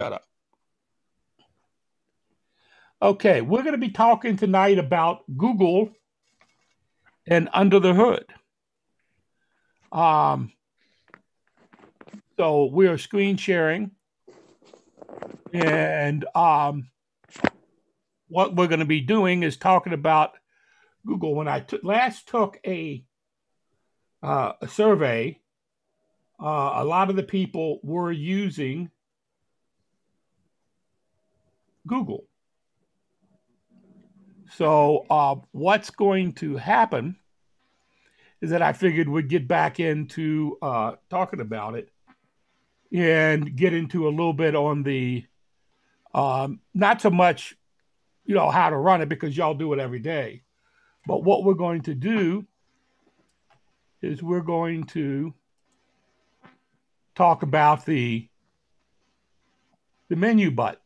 Shut up. Okay, we're going to be talking tonight about Google and under the hood. So we're screen sharing, and what we're going to be doing is talking about Google. When I last took a survey, a lot of the people were using Google. So what's going to happen is that I figured we'd get back into talking about it and get into a little bit on the not so much, how to run it because y'all do it every day. But what we're going to do is we're going to talk about the menu button,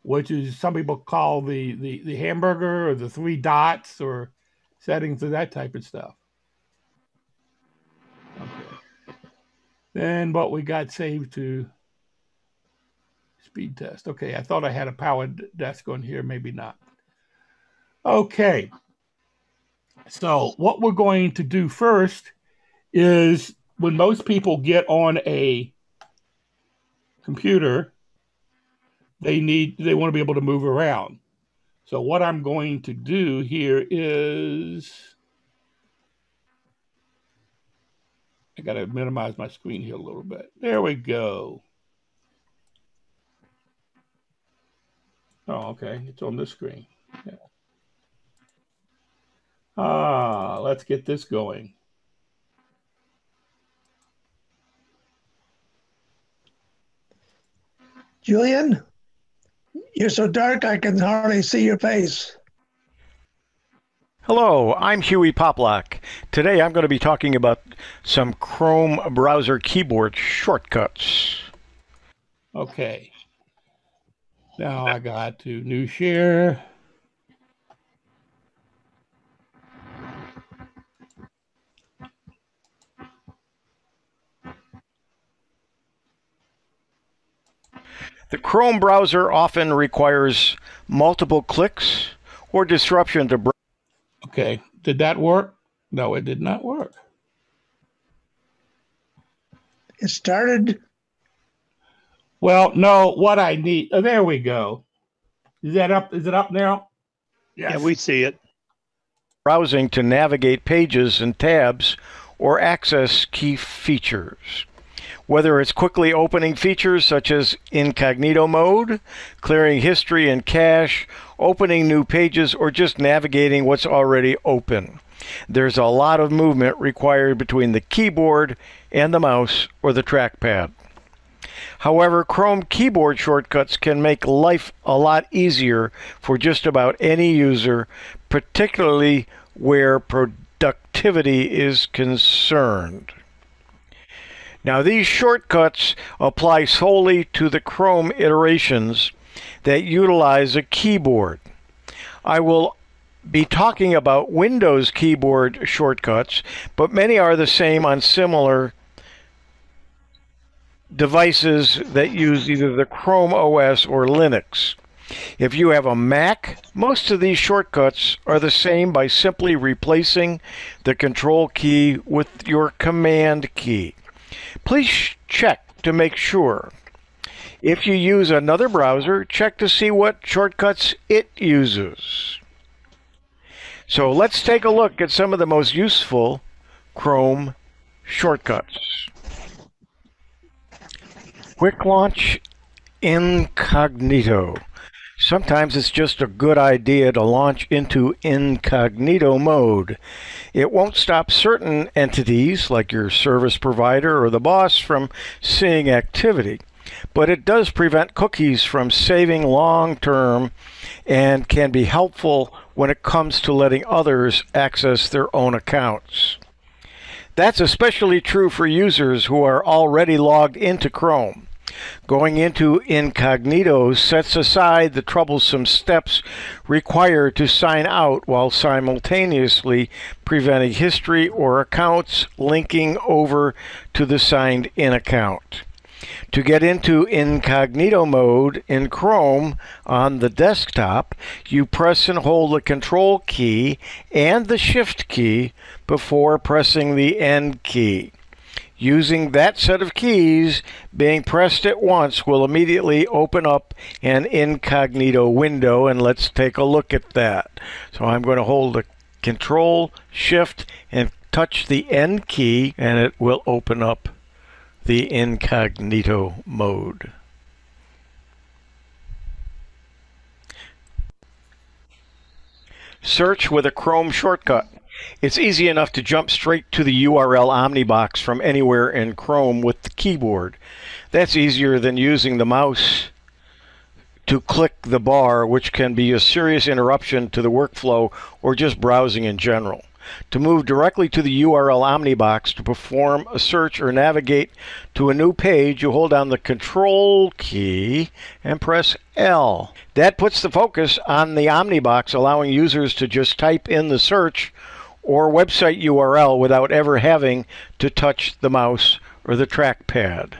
which is some people call the hamburger or the three dots or settings or that type of stuff. Okay. Then what we got saved to speed test. Okay, I thought I had a power desk on here, maybe not. Okay. So what we're going to do first is when most people get on a computer, they want to be able to move around. So what I'm going to do here is I got to minimize my screen here a little bit. There we go. Oh, okay. It's on this screen. Yeah. Let's get this going. Julian, you're so dark I can hardly see your face. Hello, I'm Huey Poplock. Today I'm going to be talking about some Chrome browser keyboard shortcuts. Okay. Now I got to new share. The Chrome browser often requires multiple clicks or disruption to browse. Okay, did that work? No, it did not work. It started. Well, no, what I need, there we go. Is that up? Is it up now? Yes. Yeah, we see it. Browsing to navigate pages and tabs or access key features. Whether it's quickly opening features such as incognito mode, clearing history and cache, opening new pages, or just navigating what's already open. There's a lot of movement required between the keyboard and the mouse or the trackpad. However, Chrome keyboard shortcuts can make life a lot easier for just about any user, particularly where productivity is concerned. Now, these shortcuts apply solely to the Chrome iterations that utilize a keyboard. I will be talking about Windows keyboard shortcuts, but many are the same on similar devices that use either the Chrome OS or Linux. If you have a Mac, most of these shortcuts are the same by simply replacing the Control key with your Command key. Please check to make sure. If you use another browser, check to see what shortcuts it uses. So let's take a look at some of the most useful Chrome shortcuts. Quick Launch Incognito. Sometimes it's just a good idea to launch into incognito mode. It won't stop certain entities, like your service provider or the boss, from seeing activity, but it does prevent cookies from saving long-term and can be helpful when it comes to letting others access their own accounts. That's especially true for users who are already logged into Chrome. Going into incognito sets aside the troublesome steps required to sign out while simultaneously preventing history or accounts linking over to the signed-in account. To get into incognito mode in Chrome on the desktop, you press and hold the Control key and the Shift key before pressing the End key. Using that set of keys being pressed at once will immediately open up an incognito window, and let's take a look at that. So I'm going to hold the Control, Shift, and touch the End key, and it will open up the incognito mode. Search with a Chrome shortcut. It's easy enough to jump straight to the URL Omnibox from anywhere in Chrome with the keyboard. That's easier than using the mouse to click the bar, which can be a serious interruption to the workflow or just browsing in general. To move directly to the URL Omnibox to perform a search or navigate to a new page, you hold down the Control key and press L. That puts the focus on the Omnibox, allowing users to just type in the search or website URL without ever having to touch the mouse or the trackpad.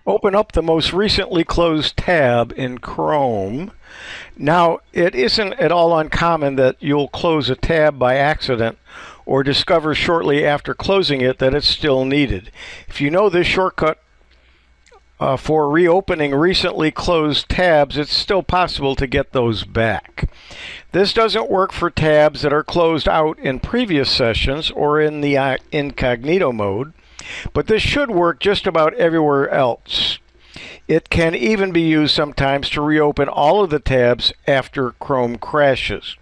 Open up the most recently closed tab in Chrome. Now, it isn't at all uncommon that you'll close a tab by accident or discover shortly after closing it that it's still needed. If you know this shortcut for reopening recently closed tabs, it's still possible to get those back. This doesn't work for tabs that are closed out in previous sessions or in the incognito mode, but this should work just about everywhere else. It can even be used sometimes to reopen all of the tabs after Chrome crashes.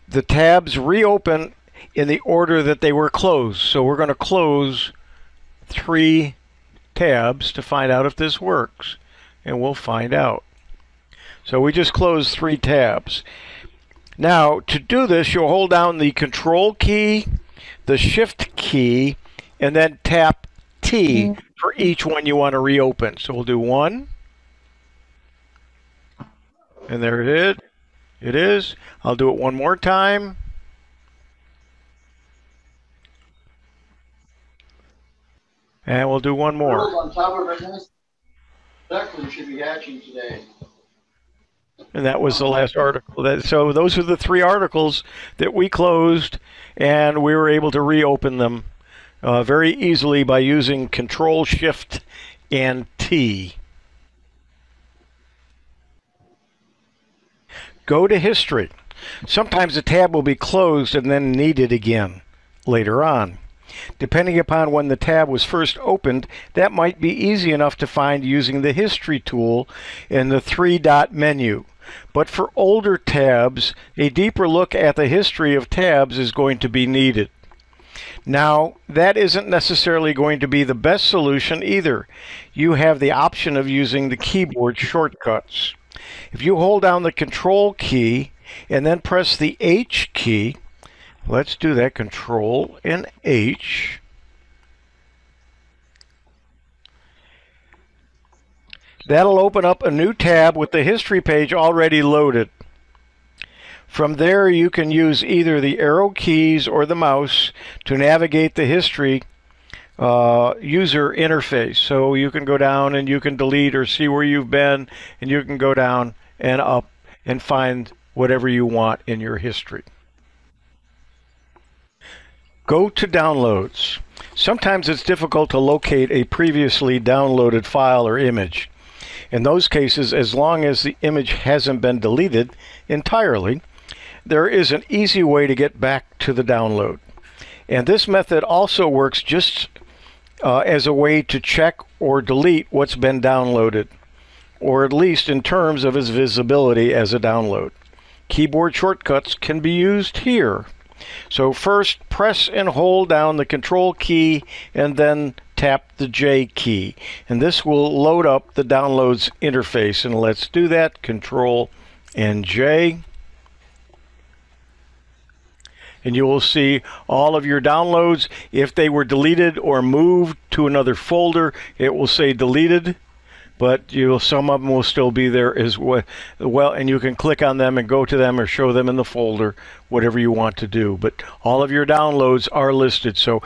The tabs reopen in the order that they were closed, so we're going to close 3 tabs to find out if this works, and we'll find out. So we just closed 3 tabs. Now, to do this, you'll hold down the Control key, the Shift key, and then tap T for each one you want to reopen. So we'll do 1, and there it is. It is. I'll do it one more time. And we'll do one more. On top of our nest, duckling should be hatching today. And that was the last article. So those are the 3 articles that we closed, and we were able to reopen them very easily by using Control, Shift, and T. Go to History. Sometimes a tab will be closed and then needed again later on. Depending upon when the tab was first opened, that might be easy enough to find using the History tool in the 3-dot menu. But for older tabs, a deeper look at the history of tabs is going to be needed. Now, that isn't necessarily going to be the best solution either. You have the option of using the keyboard shortcuts. If you hold down the Control key and then press the H key, let's do that, Control and H. That'll open up a new tab with the history page already loaded. From there, you can use either the arrow keys or the mouse to navigate the history user interface. So you can go down and you can delete or see where you've been, and you can go down and up and find whatever you want in your history. Go to Downloads. Sometimes it's difficult to locate a previously downloaded file or image. In those cases, as long as the image hasn't been deleted entirely, there is an easy way to get back to the download. And this method also works just as a way to check or delete what's been downloaded, or at least in terms of its visibility as a download. Keyboard shortcuts can be used here. So first, press and hold down the Control key and then tap the J key. And this will load up the downloads interface. And let's do that, Control and J. And you will see all of your downloads. If they were deleted or moved to another folder, it will say deleted. but some of them will still be there as well, and you can click on them and go to them or show them in the folder, whatever you want to do. But all of your downloads are listed, so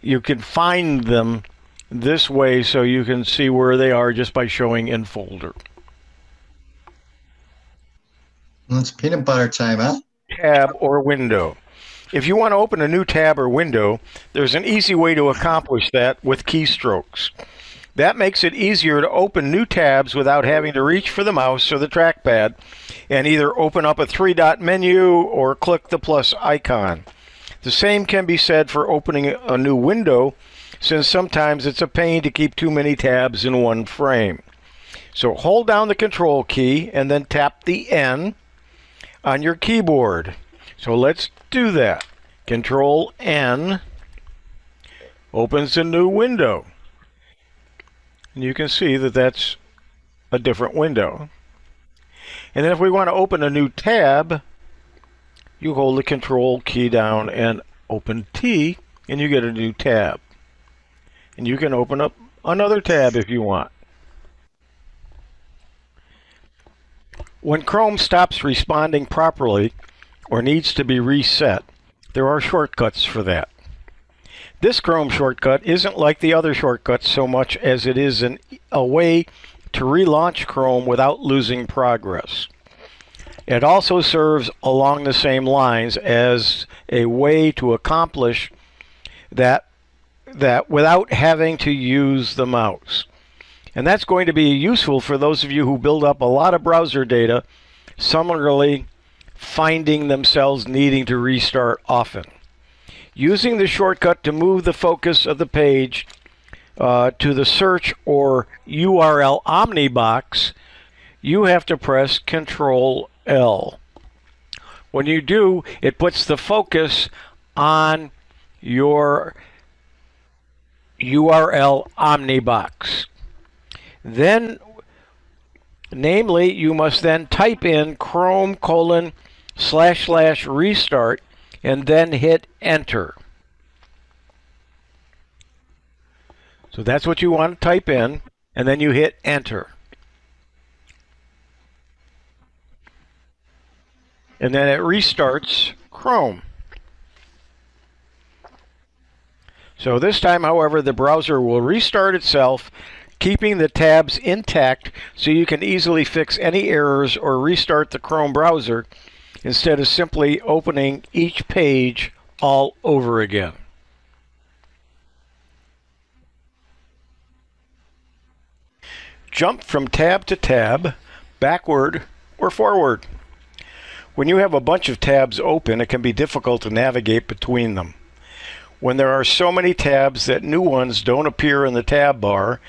you can find them this way, so you can see where they are just by showing in folder. It's peanut butter time, huh? Tab or window. If you want to open a new tab or window, there's an easy way to accomplish that with keystrokes. That makes it easier to open new tabs without having to reach for the mouse or the trackpad and either open up a three-dot menu or click the plus icon. The same can be said for opening a new window, since sometimes it's a pain to keep too many tabs in one frame. So hold down the Control key and then tap the N on your keyboard. So let's do that. Control N opens a new window. And you can see that that's a different window. And then if we want to open a new tab, you hold the Control key down and open T, and you get a new tab. And you can open up another tab if you want. When Chrome stops responding properly or needs to be reset, there are shortcuts for that. This Chrome shortcut isn't like the other shortcuts so much as it is a way to relaunch Chrome without losing progress. It also serves along the same lines as a way to accomplish that without having to use the mouse. And that's going to be useful for those of you who build up a lot of browser data, similarly finding themselves needing to restart often. Using the shortcut to move the focus of the page to the search or URL omnibox, you have to press Control L. When you do, it puts the focus on your URL omnibox. Then, namely, you must then type in Chrome://restart and then hit Enter. So that's what you want to type in, and then you hit Enter. And then it restarts Chrome. So this time, however, the browser will restart itself, keeping the tabs intact so you can easily fix any errors or restart the Chrome browser instead of simply opening each page all over again. Jump from tab to tab, backward or forward. When you have a bunch of tabs open, it can be difficult to navigate between them. When there are so many tabs that new ones don't appear in the tab bar,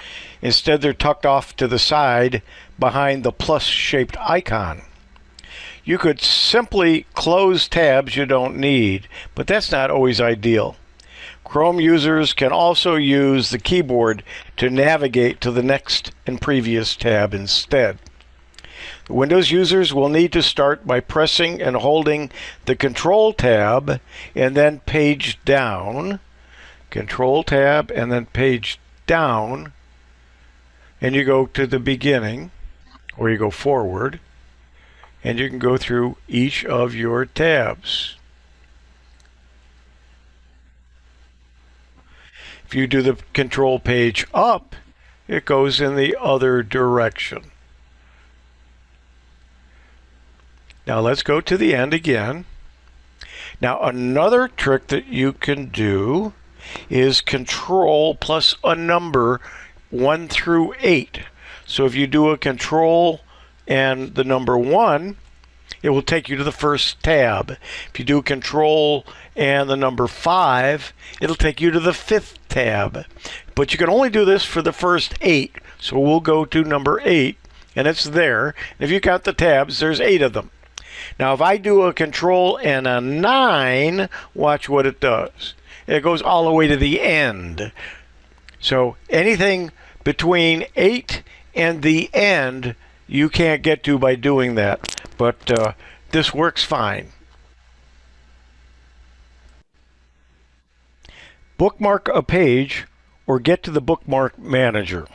instead they're tucked off to the side behind the plus-shaped icon. You could simply close tabs you don't need, but that's not always ideal. Chrome users can also use the keyboard to navigate to the next and previous tab instead. Windows users will need to start by pressing and holding the Control tab and then page down, Control tab and then page down, and you go to the beginning, or you go forward, and you can go through each of your tabs. If you do the Control page up, it goes in the other direction. Now let's go to the end again. Now another trick that you can do is Control plus a number 1 through 8. So if you do a Control and the number 1, it will take you to the first tab. If you do Control and the number 5, it'll take you to the 5th tab. But you can only do this for the first 8. So we'll go to number 8, and it's there. If you count the tabs, there's 8 of them. Now if I do a Control and a 9, watch what it does. It goes all the way to the end. So anything between 8 and the end you can't get to by doing that. But this works fine. Bookmark a page or get to the bookmark manager.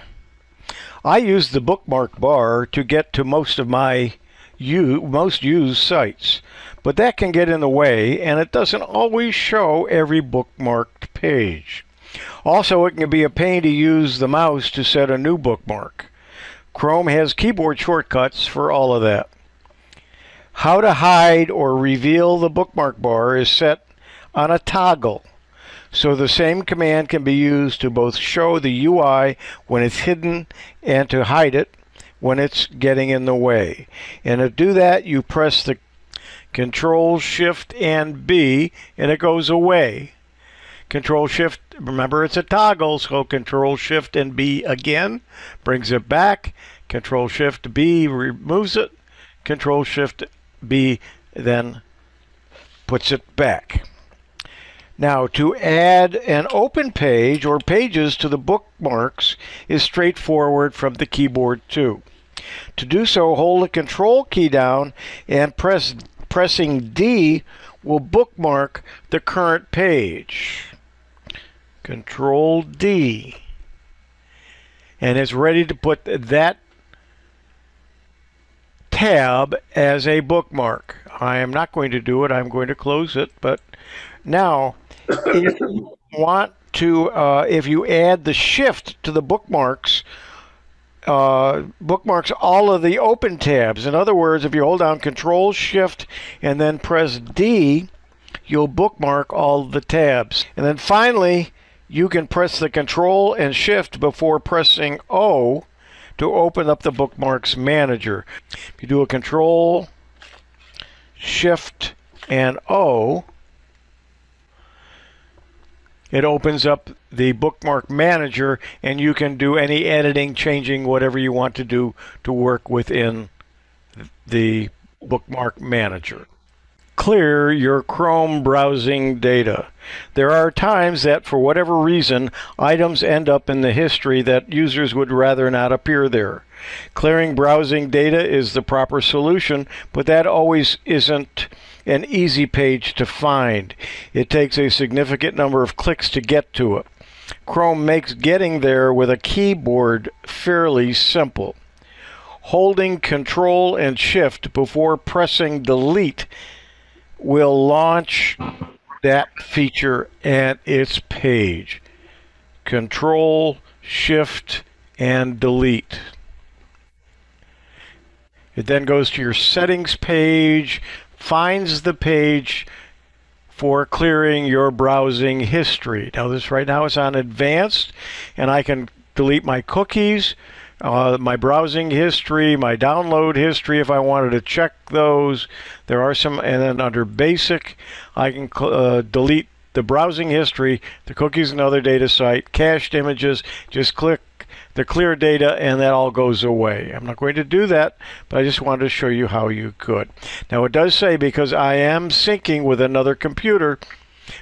I use the bookmark bar to get to most of my most used sites, but that can get in the way, and it doesn't always show every bookmarked page. Also, it can be a pain to use the mouse to set a new bookmark. Chrome has keyboard shortcuts for all of that. How to hide or reveal the bookmark bar is set on a toggle, so the same command can be used to both show the UI when it's hidden and to hide it when it's getting in the way. And to do that, you press the Control Shift and B and it goes away. Control Shift, remember it's a toggle, so Control Shift and B again brings it back. Control Shift B removes it. Control Shift B then puts it back. Now, to add an open page or pages to the bookmarks is straightforward from the keyboard too. To do so, hold the Control key down and pressing D will bookmark the current page. Control D. And it's ready to put that tab as a bookmark. I am not going to do it. I'm going to close it. But now, if you want to, if you add the shift to the bookmarks, bookmarks all of the open tabs. In other words, if you hold down Control Shift and then press D, you'll bookmark all the tabs. And then finally, you can press the Control and Shift before pressing O to open up the Bookmarks Manager. If you do a Control, Shift, and O, it opens up the Bookmark Manager, and you can do any editing, changing, whatever you want to do to work within the Bookmark Manager. Clear your Chrome browsing data. There are times that, for whatever reason, items end up in the history that users would rather not appear there. Clearing browsing data is the proper solution, but that always isn't an easy page to find. It takes a significant number of clicks to get to it. Chrome makes getting there with a keyboard fairly simple. Holding Control and Shift before pressing Delete will launch that feature and its page. Control, Shift, and Delete. It then goes to your settings page, finds the page for clearing your browsing history. Now this right now is on advanced, and I can delete my cookies, my browsing history, my download history if I wanted to check those. There are some, and then under basic, I can delete the browsing history, the cookies and other data site, cached images. Just click the clear data and that all goes away. I'm not going to do that, but I just wanted to show you how you could. Now it does say, because I am syncing with another computer,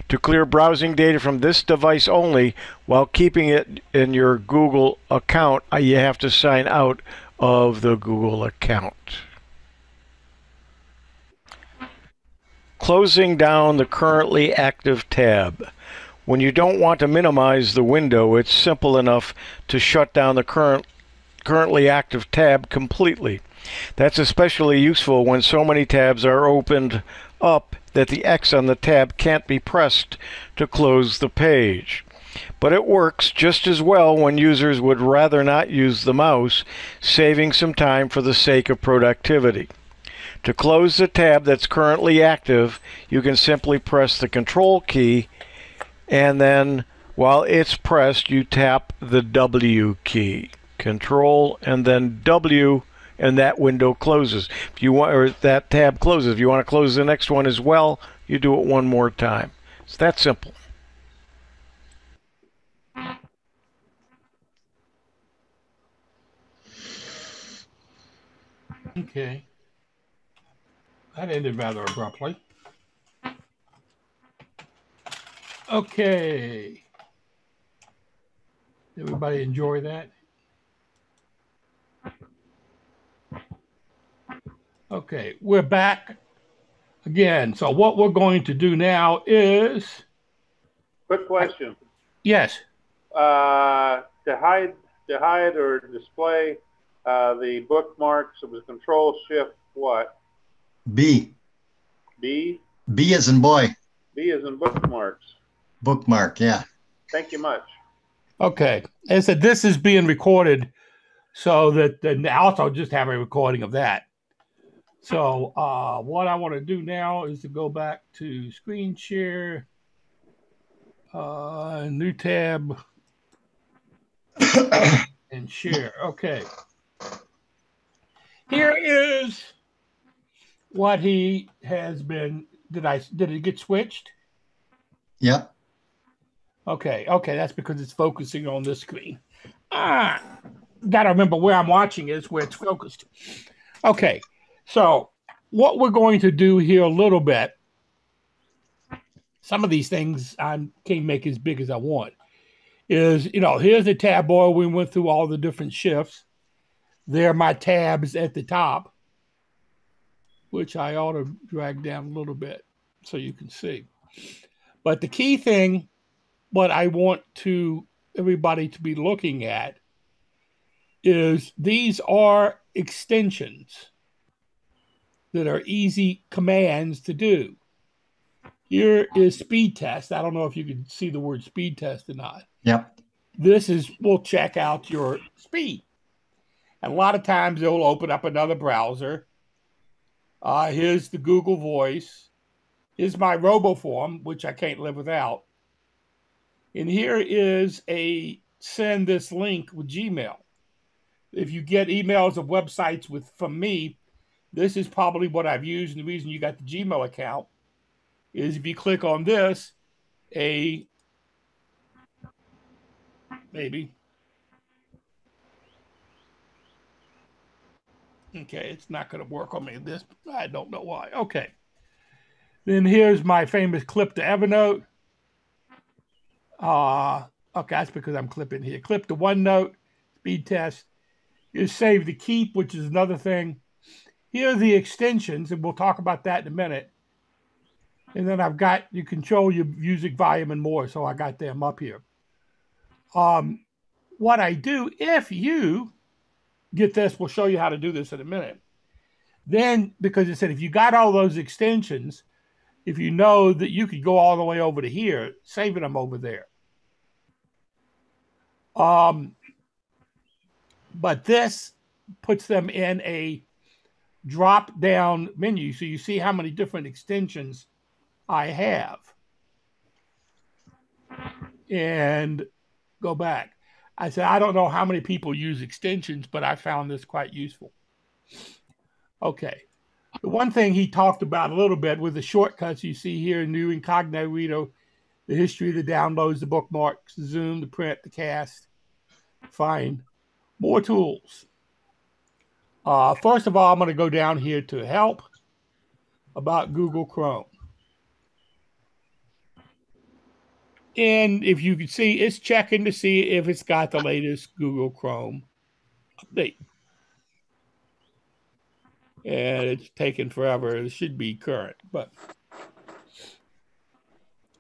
to clear browsing data from this device only while keeping it in your Google account, you have to sign out of the Google account. Closing down the currently active tab. When you don't want to minimize the window, it's simple enough to shut down the currently active tab completely. That's especially useful when so many tabs are opened up that the X on the tab can't be pressed to close the page. But it works just as well when users would rather not use the mouse, saving some time for the sake of productivity. To close the tab that's currently active, you can simply press the Control key, and then while it's pressed, you tap the W key. Control and then W, and that window closes. If you want, or that tab closes. If you want to close the next one as well, you do it one more time. It's that simple. Okay. That ended rather abruptly. Okay. Everybody enjoy that? Okay, we're back again. So what we're going to do now is... Quick question. Yes. To hide to hide or display the bookmarks, it was Control Shift what? B. B? B as in boy. B as in bookmarks. Bookmark, yeah. Thank you much. Okay. As I said, this is being recorded so that and also just have a recording of that. So what I want to do now is to go back to screen share, new tab, and share. Okay. Here is what he has been. Did it get switched? Yep. Okay, that's because it's focusing on this screen. Gotta remember where I'm watching is where it's focused. Okay, so what we're going to do here a little bit, some of these things I can't make as big as I want, is, here's the tab bar. We went through all the different shifts. There are my tabs at the top, which I ought to drag down a little bit so you can see. But the key thing, what I want everybody to be looking at is these are extensions that are easy commands to do. Here is speed test. I don't know if you can see the word speed test or not. Yep. Will check out your speed. And a lot of times it'll open up another browser. Here's the Google Voice. Here's my RoboForm, which I can't live without. And here is a send this link with Gmail. If you get emails of websites from me, this is probably what I've used. And the reason you got the Gmail account is if you click on this, maybe. Okay, it's not going to work on me. This, I don't know why. Okay. Then here's my famous clip to Evernote. Okay, that's because I'm clipping here. Clip to OneNote, speed test. You save the keep, which is another thing. Here are the extensions, and we'll talk about that in a minute. And then you control your music volume and more, so I got them up here. What I do, if you get this, we'll show you how to do this in a minute. Then, because it said if you got all those extensions, if you know that you could go all the way over to here, saving them over there. But this puts them in a drop-down menu, so you see how many different extensions I have. And go back. I said, I don't know how many people use extensions, but I found this quite useful. Okay. The one thing he talked about a little bit with the shortcuts you see here, new incognito, the history of the downloads, the bookmarks, the zoom, the print, the cast. Fine. More tools. First of all, I'm going to go down here to help about Google Chrome. And if you can see, it's checking to see if it's got the latest Google Chrome update. And it's taken forever. It should be current,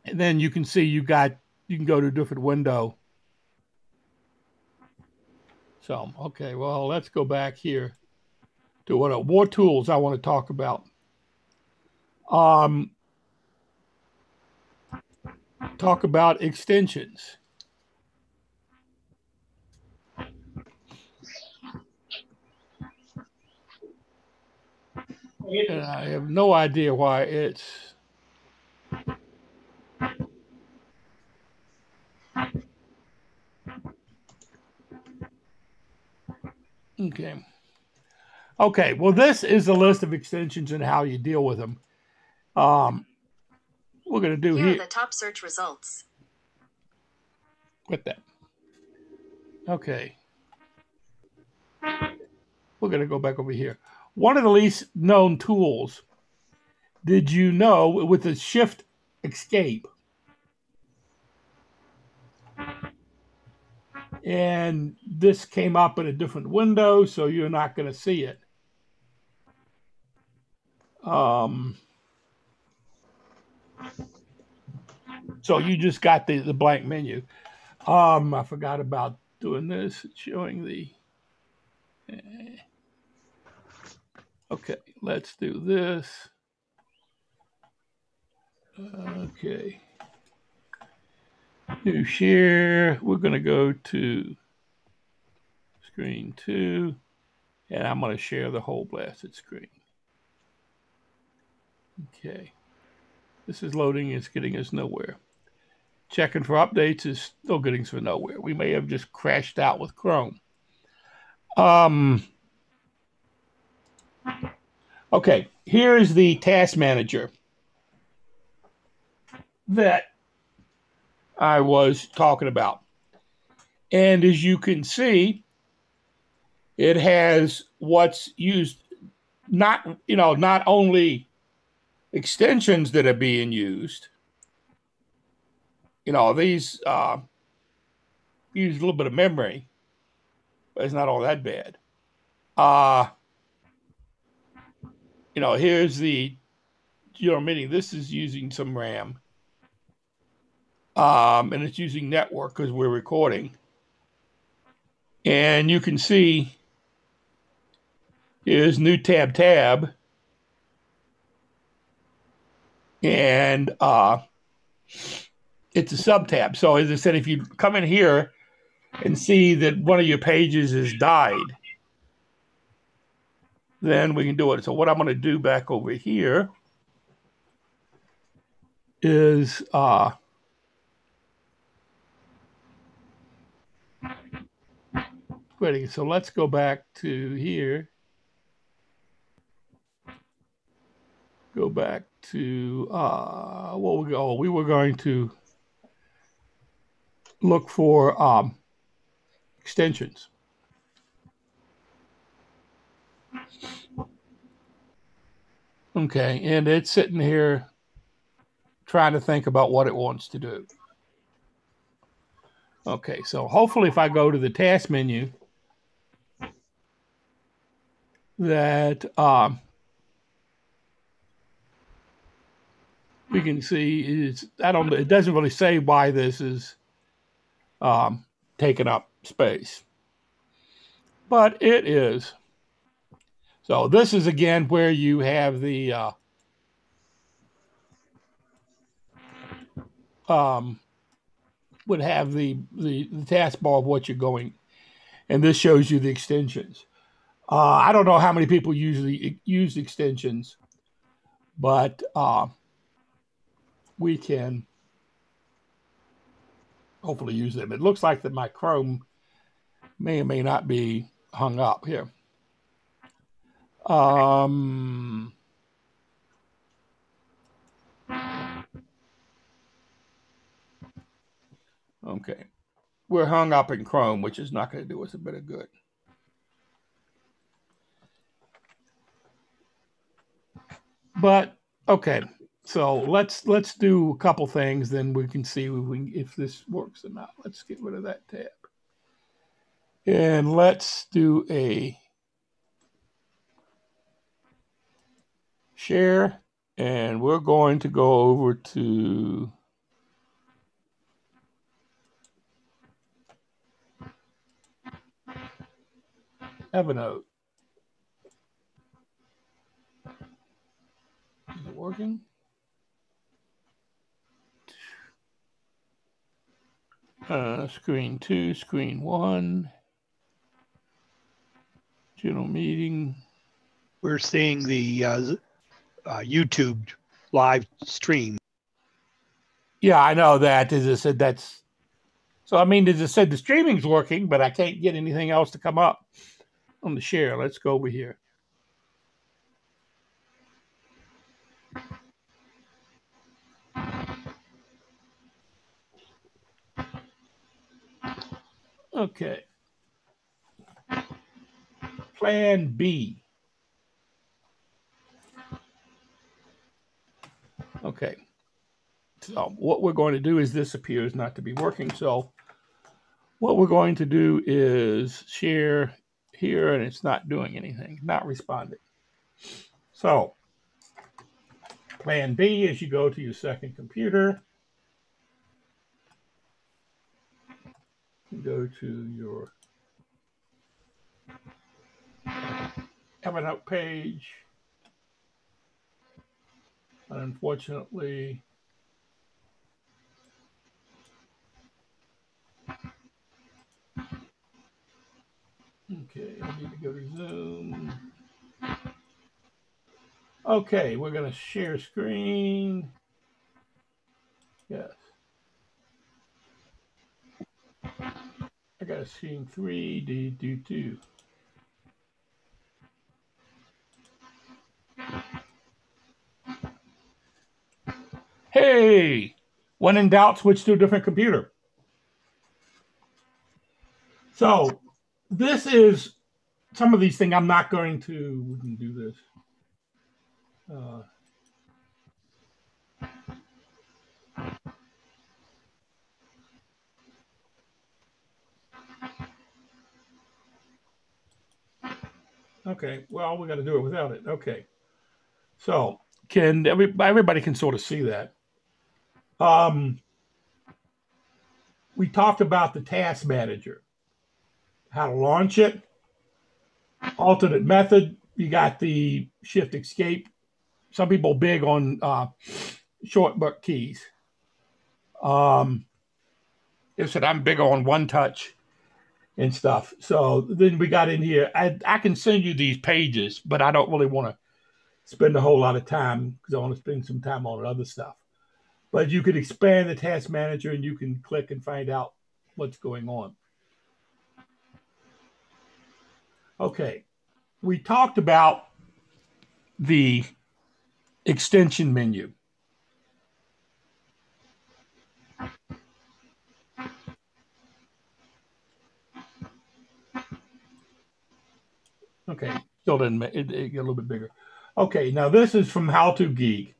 and then you can see you can go to a different window. So, okay, well, let's go back here to what more tools I want to talk about. Talk about extensions. And I have no idea why it's okay. Okay, well, this is a list of extensions and how you deal with them. We're going to do here. Here are the top search results. Quit that. Okay. We're going to go back over here. One of the least known tools, did you know, with the Shift Escape, and this came up in a different window, so you're not going to see it. So you just got the blank menu. I forgot about doing this, it's showing the, okay, let's do this. Okay. New share, we're going to go to screen 2, and I'm going to share the whole blasted screen. Okay. This is loading, it's getting us nowhere. Checking for updates is still getting us nowhere. We may have just crashed out with Chrome. Okay, here is the task manager that I was talking about. And as you can see, it has what's used, not only extensions that are being used. These use a little bit of memory, but it's not all that bad. Here's the meaning this is using some RAM. And it's using network because we're recording. And you can see here's new tab. And it's a sub-tab. So as I said, if you come in here and see that one of your pages has died, then we can do it. So what I'm going to do back over here is ready. So let's go back to here. Go back to we were going to look for extensions. Okay, and it's sitting here trying to think about what it wants to do. Okay, so hopefully if I go to the task menu, that we can see it doesn't really say why this is taking up space, but it is. So this is again where you have the would have the taskbar of what you're going, and this shows you the extensions. I don't know how many people usually use extensions, but we can hopefully use them. It looks like that my Chrome may or may not be hung up here. Okay, we're hung up in Chrome, which is not going to do us a bit of good. But okay, so let's do a couple things, then we can see if this works or not. Let's get rid of that tab, and let's do a share, and we're going to go over to Evernote. Is it working? Screen 2, screen 1, general meeting. We're seeing the YouTube live stream. Yeah, I know that. As I said, that's so. I mean, as I said, the streaming's working, but I can't get anything else to come up on the share. Let's go over here. Okay. Plan B. Okay. So what we're going to do is this appears not to be working. So what we're going to do is share here, and it's not doing anything, not responding. So plan B is you go to your second computer. go to your Evernote page. And unfortunately, okay, I need to go to Zoom. Okay, we're going to share screen. Yes. I got a screen 3, do. Hey, when in doubt, switch to a different computer. So this is some of these things I'm not going to, we can do this. Okay, well, we got to do it without it. Okay. So can everybody can sort of see that. We talked about the task manager, how to launch it, alternate method. You got the shift escape. Some people big on shortcut keys. I said I'm big on one touch and stuff. So then we got in here. I can send you these pages, but I don't really want to spend a whole lot of time because I want to spend some time on other stuff. But you could expand the task manager and you can click and find out what's going on. Okay, we talked about the extension menu. Okay, still didn't make it get a little bit bigger. Okay, now this is from How to Geek.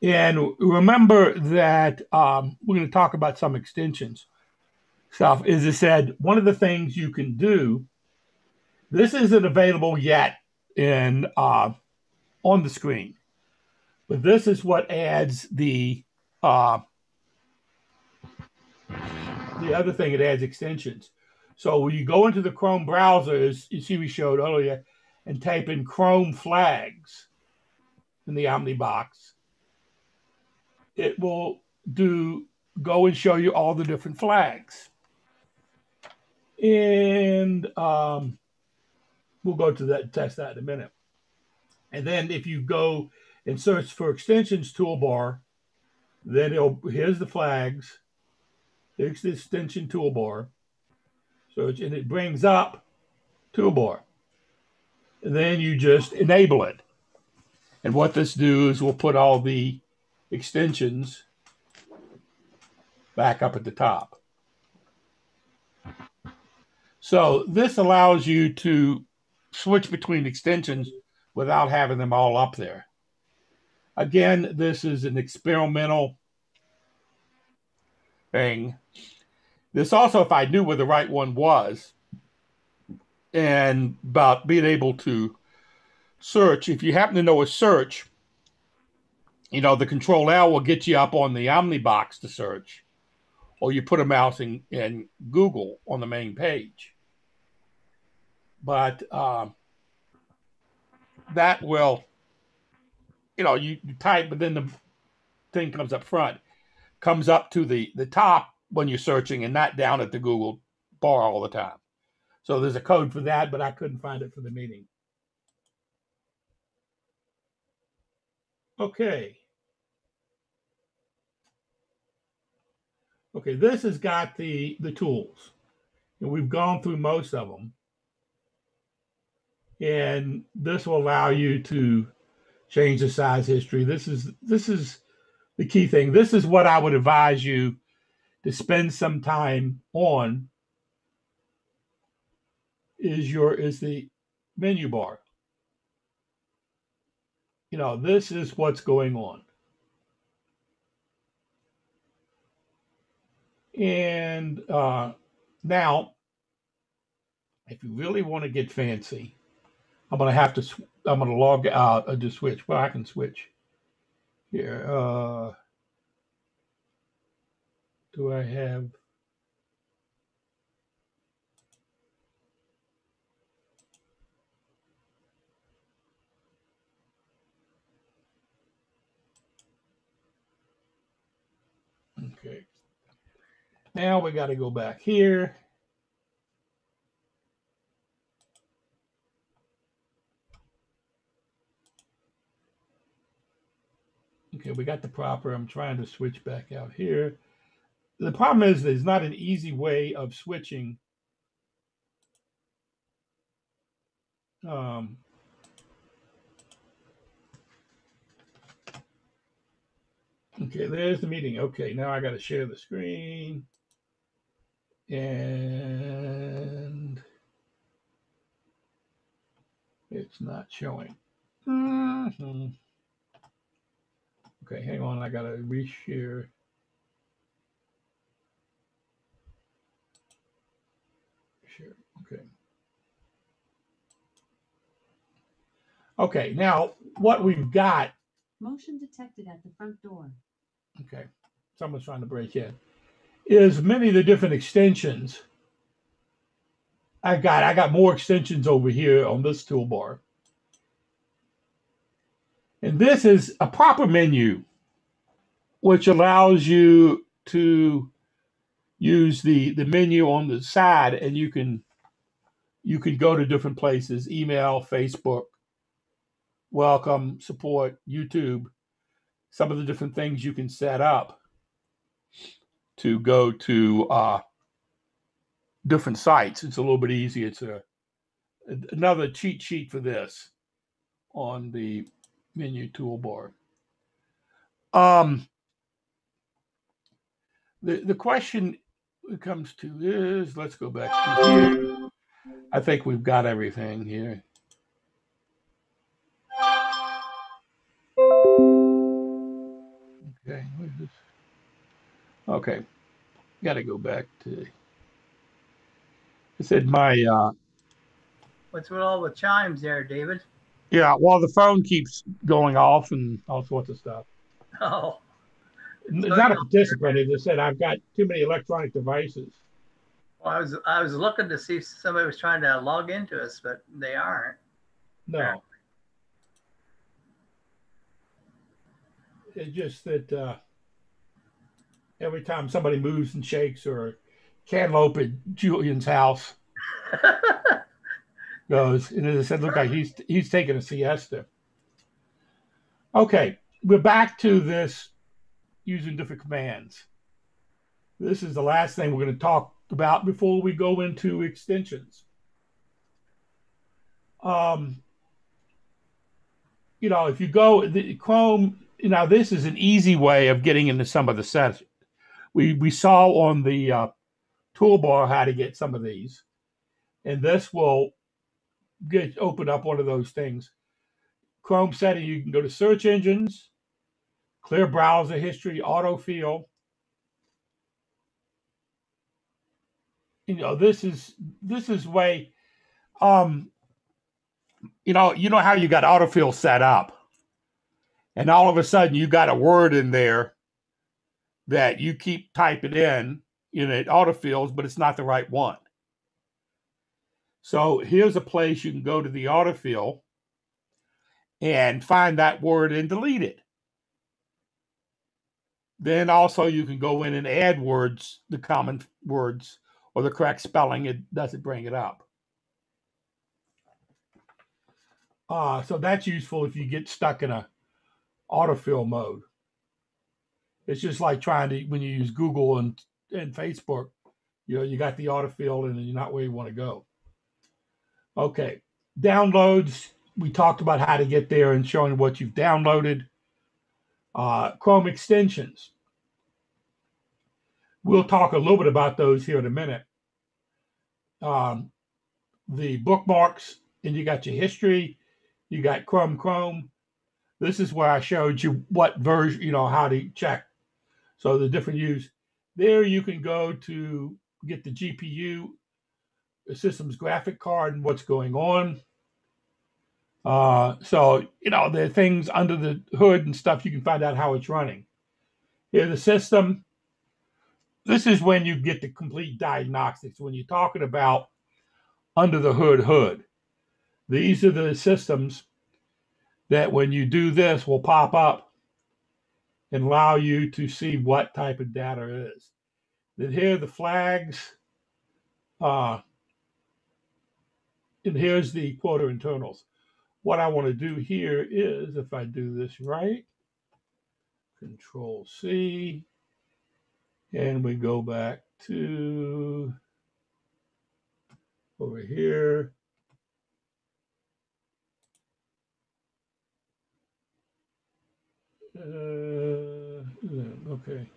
And remember that we're going to talk about some extensions stuff. As I said, one of the things you can do, this isn't available yet in on the screen, but this is what adds the other thing. It adds extensions. So when you go into the Chrome browser, as you see we showed earlier, and type in Chrome flags in the Omni box, it will go and show you all the different flags. And we'll go to that, test that in a minute. And then if you go and search for extensions toolbar, then here's the flags, here's the extension toolbar. Search, and it brings up toolbar. And then you just enable it. And what this does is we'll put all the extensions back up at the top. So this allows you to switch between extensions without having them all up there. Again, this is an experimental thing. This also, if I knew where the right one was, and about being able to search, if you happen to know a search, the Control L will get you up on the Omni box to search, or you put a mouse in Google on the main page. But that will, you type, but then the thing comes up front, comes up to the top when you're searching and not down at the Google bar all the time. So there's a code for that, but I couldn't find it for the meeting. Okay. Okay, this has got the tools. And we've gone through most of them. And this will allow you to change the size history. This is the key thing. This is what I would advise you to spend some time on is the menu bar. This is what's going on. And now, if you really want to get fancy, I'm going to log out or just switch. Well, I can switch here. Do I have? Okay. Now we got to go back here. Okay, we got the proper. I'm trying to switch back out here. The problem is there's not an easy way of switching. Okay, there's the meeting. Okay, now I got to share the screen. And it's not showing. Okay, hang on. I got to reshare. Share. Okay. Okay, now what we've got. Motion detected at the front door. Okay, someone's trying to break in. Is many of the different extensions. I got more extensions over here on this toolbar. And this is a proper menu, which allows you to use the menu on the side, and you can go to different places: email, Facebook, welcome, support, YouTube. Some of the different things you can set up to go to different sites. It's a little bit easier. It's another cheat sheet for this on the menu toolbar. The question it comes to is, let's go back to here. I think we've got everything here. Okay, what is this? Okay, got to go back to. It said my. What's with all the chimes there, David? Yeah, well, the phone keeps going off and all sorts of stuff. Oh. It's not a participant. It just said I've got too many electronic devices. Well, I was looking to see if somebody was trying to log into us, but they aren't. No. It's just that every time somebody moves and shakes or a cantaloupe at Julian's house goes, and as I said, look like he's taking a siesta. Okay, we're back to this using different commands. This is the last thing we're going to talk about before we go into extensions. If you go the Chrome, this is an easy way of getting into some of the settings. We saw on the toolbar how to get some of these, and this will open up one of those things. Chrome setting, you can go to search engines, clear browser history, autofill. This is way. You know how you got autofill set up, and all of a sudden you got a word in there that you keep typing in, it autofills, but it's not the right one. So here's a place you can go to the autofill and find that word and delete it. Then also you can go in and add words, the common words or the correct spelling. It doesn't bring it up. So that's useful if you get stuck in a autofill mode. It's just like when you use Google and Facebook, you got the autofill and you're not where you want to go. Okay, downloads. We talked about how to get there and showing what you've downloaded. Chrome extensions. We'll talk a little bit about those here in a minute. The bookmarks, and you got your history. You got Chrome. This is where I showed you what version, how to check. So the different use. There you can go to get the GPU, the system's graphic card, and what's going on. So, there are things under the hood and stuff. You can find out how it's running. Here, the system. This is when you get the complete diagnostics. When you're talking about under the hood. These are the systems that when you do this will pop up. and allow you to see what type of data is. Then here are the flags. And here's the quota internals. What I want to do here is, if I do this right, Control C, and we go back to over here. Okay.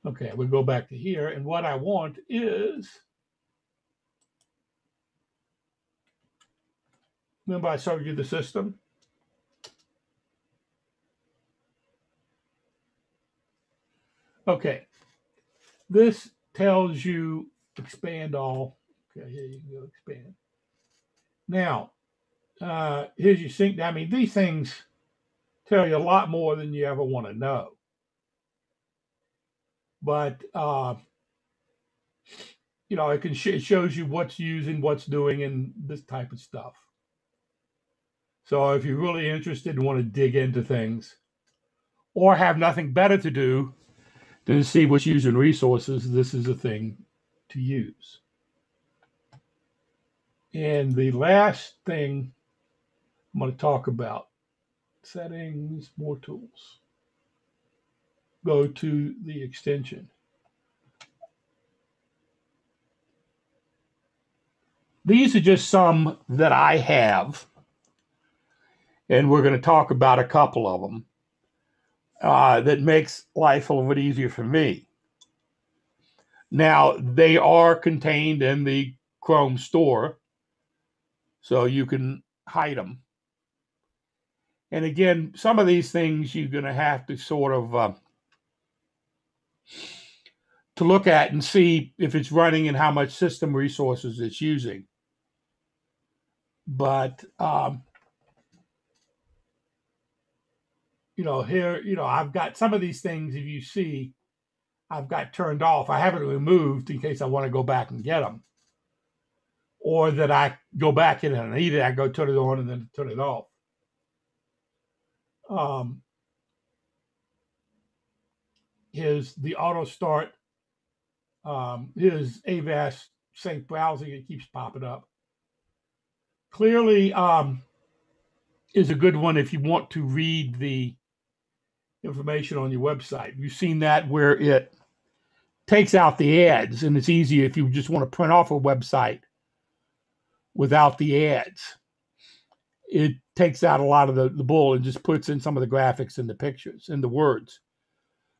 Okay, we go back to here, and what I want is, remember I showed you the system? Okay, this tells you expand all. Okay, here you can go expand. Now, here's your sync. I mean, these things tell you a lot more than you ever want to know. But, you know, it shows you what's using, what's doing, and this type of stuff. So if you're really interested and want to dig into things or have nothing better to do than see what's using resources, this is a thing to use. And the last thing I'm going to talk about, settings, more tools. Go to the extension. These are just some that I have, and we're going to talk about a couple of them that makes life a little bit easier for me. Now, they are contained in the Chrome store, so you can hide them. And again, some of these things you're going to have to sort of to look at and see if it's running and how much system resources it's using. But, you know, here, you know, I've got some of these things, if you see, I've got turned off. I haven't removed in case I want to go back and get them. Or that I go back in and I need it, I go turn it on and then turn it off. Here's the auto start. Here's AVAS safe browsing. It keeps popping up. Clearly is a good one if you want to read the information on your website. You've seen that where it takes out the ads, and it's easier if you just want to print off a website without the ads. It takes out a lot of the bull and just puts in some of the graphics and the pictures and the words.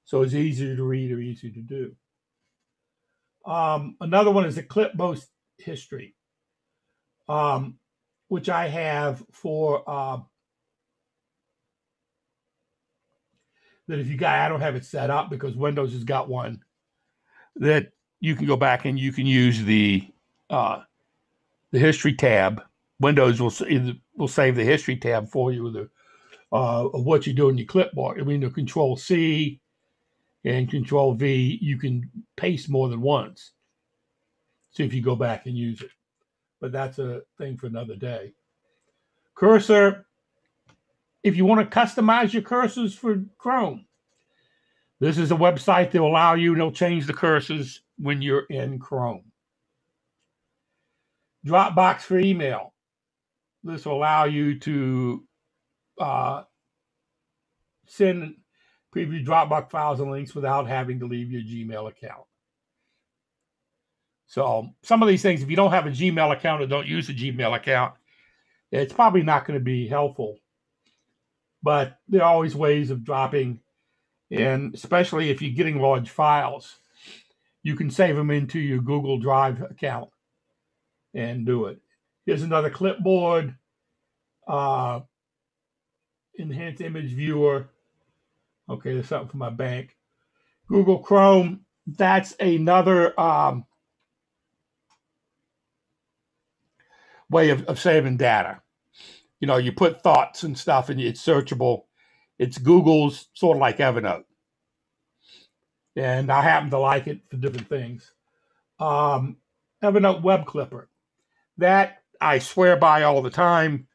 So it's easier to read or easier to do. Another one is the Clipboard history, which I have for that if you got, I don't have it set up because Windows has got one that you can go back and you can use the history tab. Windows will save the history tab for you with of what you do in your clipboard. I mean, the Control C and Control V, you can paste more than once. So if you go back and use it, but that's a thing for another day. Cursor, if you want to customize your cursors for Chrome, this is a website that will allow you, and it'll change the cursors when you're in Chrome. Dropbox for email. This will allow you to send preview Dropbox files and links without having to leave your Gmail account. So some of these things, if you don't have a Gmail account or don't use a Gmail account, it's probably not going to be helpful. But there are always ways of dropping, and especially if you're getting large files, you can save them into your Google Drive account and do it. Here's another clipboard, enhanced image viewer. Okay, there's something for my bank. Google Chrome, that's another way of saving data. You know, you put thoughts and stuff and it's searchable. It's Google's sort of like Evernote. And I happen to like it for different things. Evernote Web Clipper. That I swear by all the time.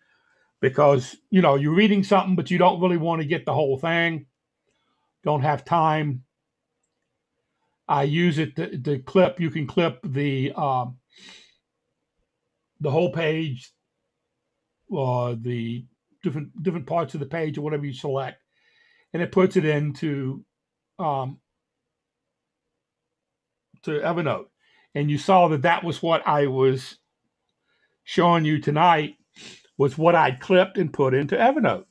because, you're reading something, but you don't really want to get the whole thing. Don't have time. I use it to clip. You can clip the whole page or the different parts of the page or whatever you select, and it puts it into to Evernote. And you saw that was what I was showing you tonight, was what I clipped and put into Evernote,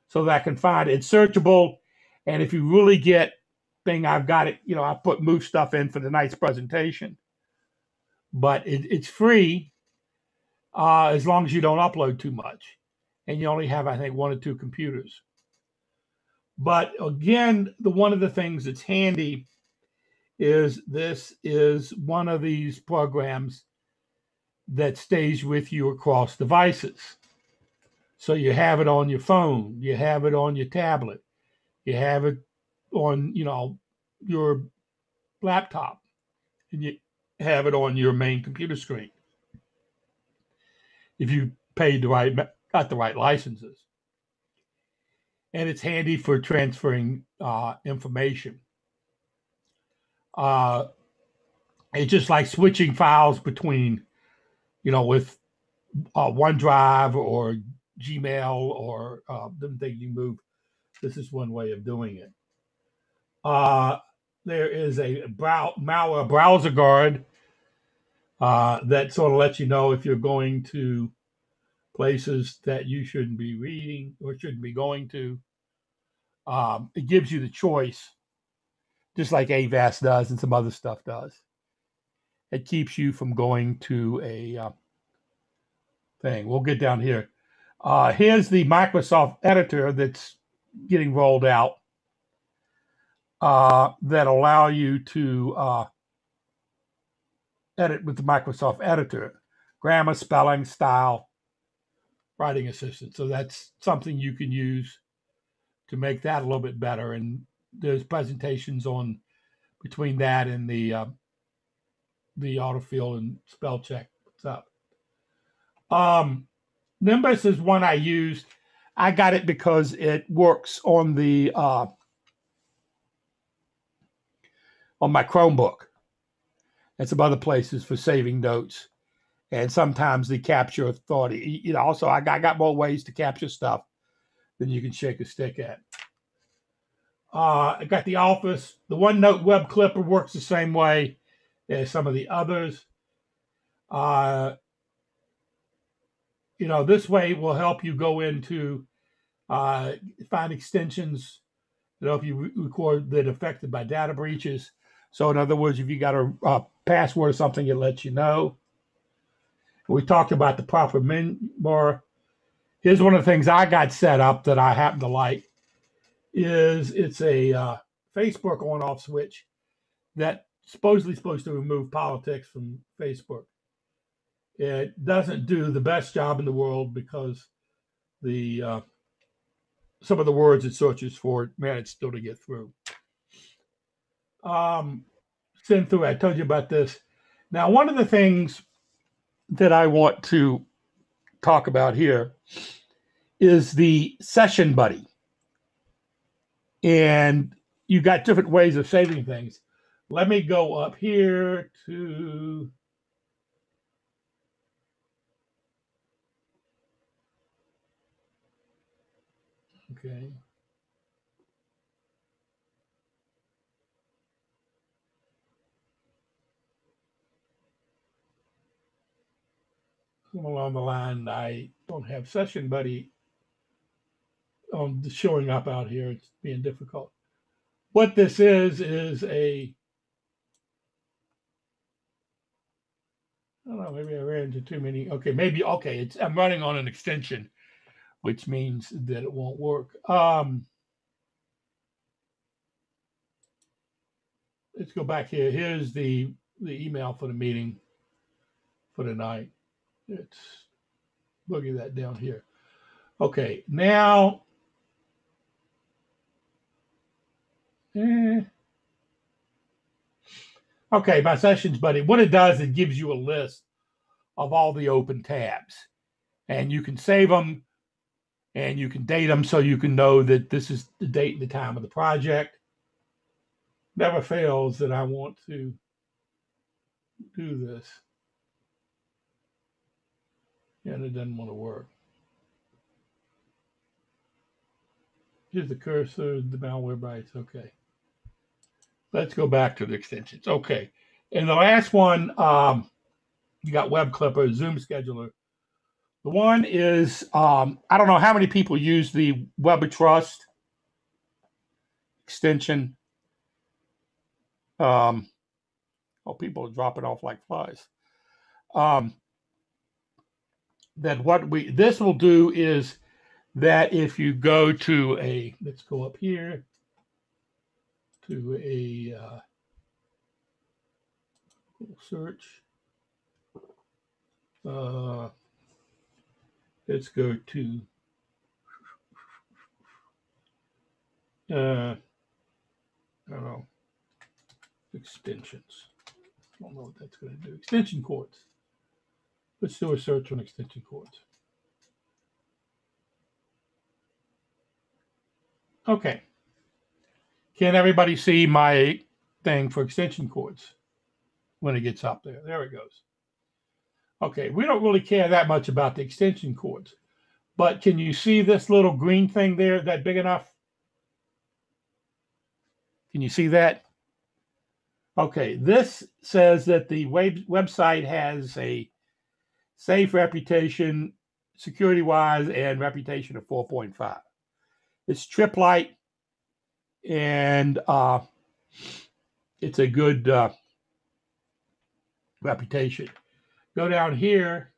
so that I can find it. It's searchable, and if you really get thing, I've got it. I put move stuff in for tonight's presentation, but it's free as long as you don't upload too much, and you only have, I think, 1 or 2 computers. But again, one of the things that's handy is this is one of these programs that stays with you across devices. So you have it on your phone, you have it on your tablet, you have it on, your laptop, and you have it on your main computer screen, if you got the right licenses. And it's handy for transferring information. It's just like switching files between, with OneDrive or Gmail or different things you move. This is one way of doing it. There is a malware browser guard that sort of lets you know if you're going to places that you shouldn't be reading or shouldn't be going to. It gives you the choice, just like AVAS does and some other stuff does. It keeps you from going to a thing. We'll get down here. Here's the Microsoft editor that's getting rolled out that allow you to edit with the Microsoft editor. Grammar, spelling, style, writing assistant. So that's something you can use to make that a little bit better. And there's presentations on between that and the autofill and spell check. What's up? Nimbus is one I used. I got it because it works on the on my Chromebook and some other places for saving notes. And sometimes the capture authority, also I got more ways to capture stuff than you can shake a stick at. I got the Office. The OneNote web clipper works the same way as some of the others. This way will help you go into find extensions that help you record that affected by data breaches. So in other words, if you got a password or something, it lets you know. We talked about the proper menu bar. Here's one of the things I got set up that I happen to like is it's a Facebook on-off switch that supposedly supposed to remove politics from Facebook. It doesn't do the best job in the world because the some of the words it searches for manage still to get through. Send through. I told you about this. Now, one of the things that I want to talk about here is the session buddy. And you got different ways of saving things. Let me go up here to okay. Along the line, I don't have session buddy showing up out here. It's being difficult. What this is a, I don't know, maybe I ran into too many. Okay, maybe, okay, I'm running on an extension, which means that it won't work. Let's go back here. Here's the email for the meeting for tonight. Let's boogie that down here. Okay, now, okay, my sessions buddy. What it does, it gives you a list of all the open tabs. And you can save them and you can date them so you can know that this is the date and the time of the project. Never fails that I want to do this. And it doesn't want to work. Here's the cursor, the malware bytes. Okay. Let's go back to the extensions. Okay. And the last one, you got Web Clipper, Zoom Scheduler. The one is, I don't know how many people use the Web of Trust extension. Oh, people are dropping off like flies. This will do is that if you go to let's go up here to a search. Let's go to I don't know, extensions. I don't know what that's going to do. Extension cords. Let's do a search on extension cords. Okay. Can everybody see my thing for extension cords when it gets up there? There it goes. Okay, we don't really care that much about the extension cords, but can you see this little green thing there? That big enough? Can you see that? Okay, this says that the website has a safe reputation, security-wise, and reputation of 4.5. It's Triplight, and it's a good reputation. Go down here.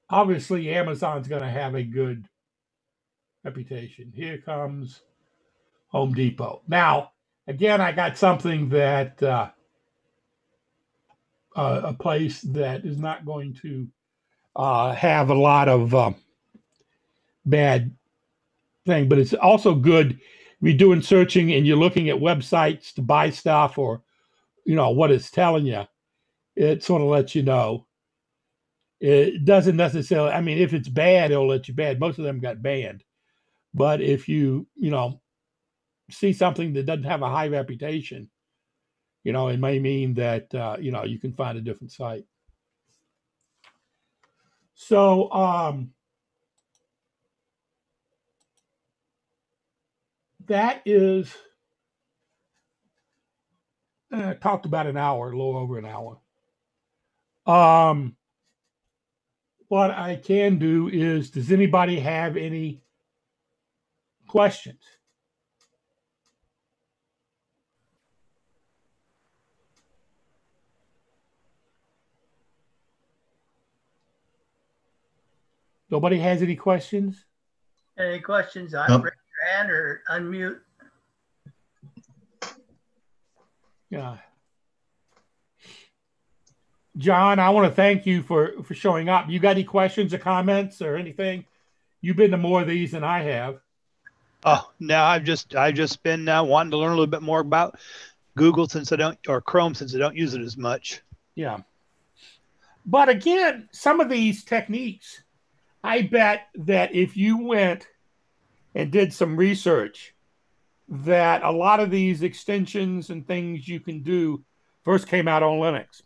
Obviously, Amazon's going to have a good reputation. Here comes Home Depot. Now, again, I got something that a place that is not going to have a lot of bad thing, but it's also good if you're doing searching and you're looking at websites to buy stuff or, what it's telling you. It sort of lets you know. It doesn't necessarily, I mean, if it's bad, it'll let you bad. Most of them got banned. But if you, see something that doesn't have a high reputation, it may mean that, you can find a different site. So that is, I talked about an hour, a little over an hour. What I can do is, does anybody have any questions? Nobody has any questions? Any questions? Nope. Raise your hand or unmute. Yeah. John, I want to thank you for showing up. You got any questions or comments or anything? You've been to more of these than I have. Oh, no, I've just been wanting to learn a little bit more about Google or Chrome since I don't use it as much. Yeah. But again, some of these techniques, I bet that if you went and did some research, that a lot of these extensions and things you can do first came out on Linux.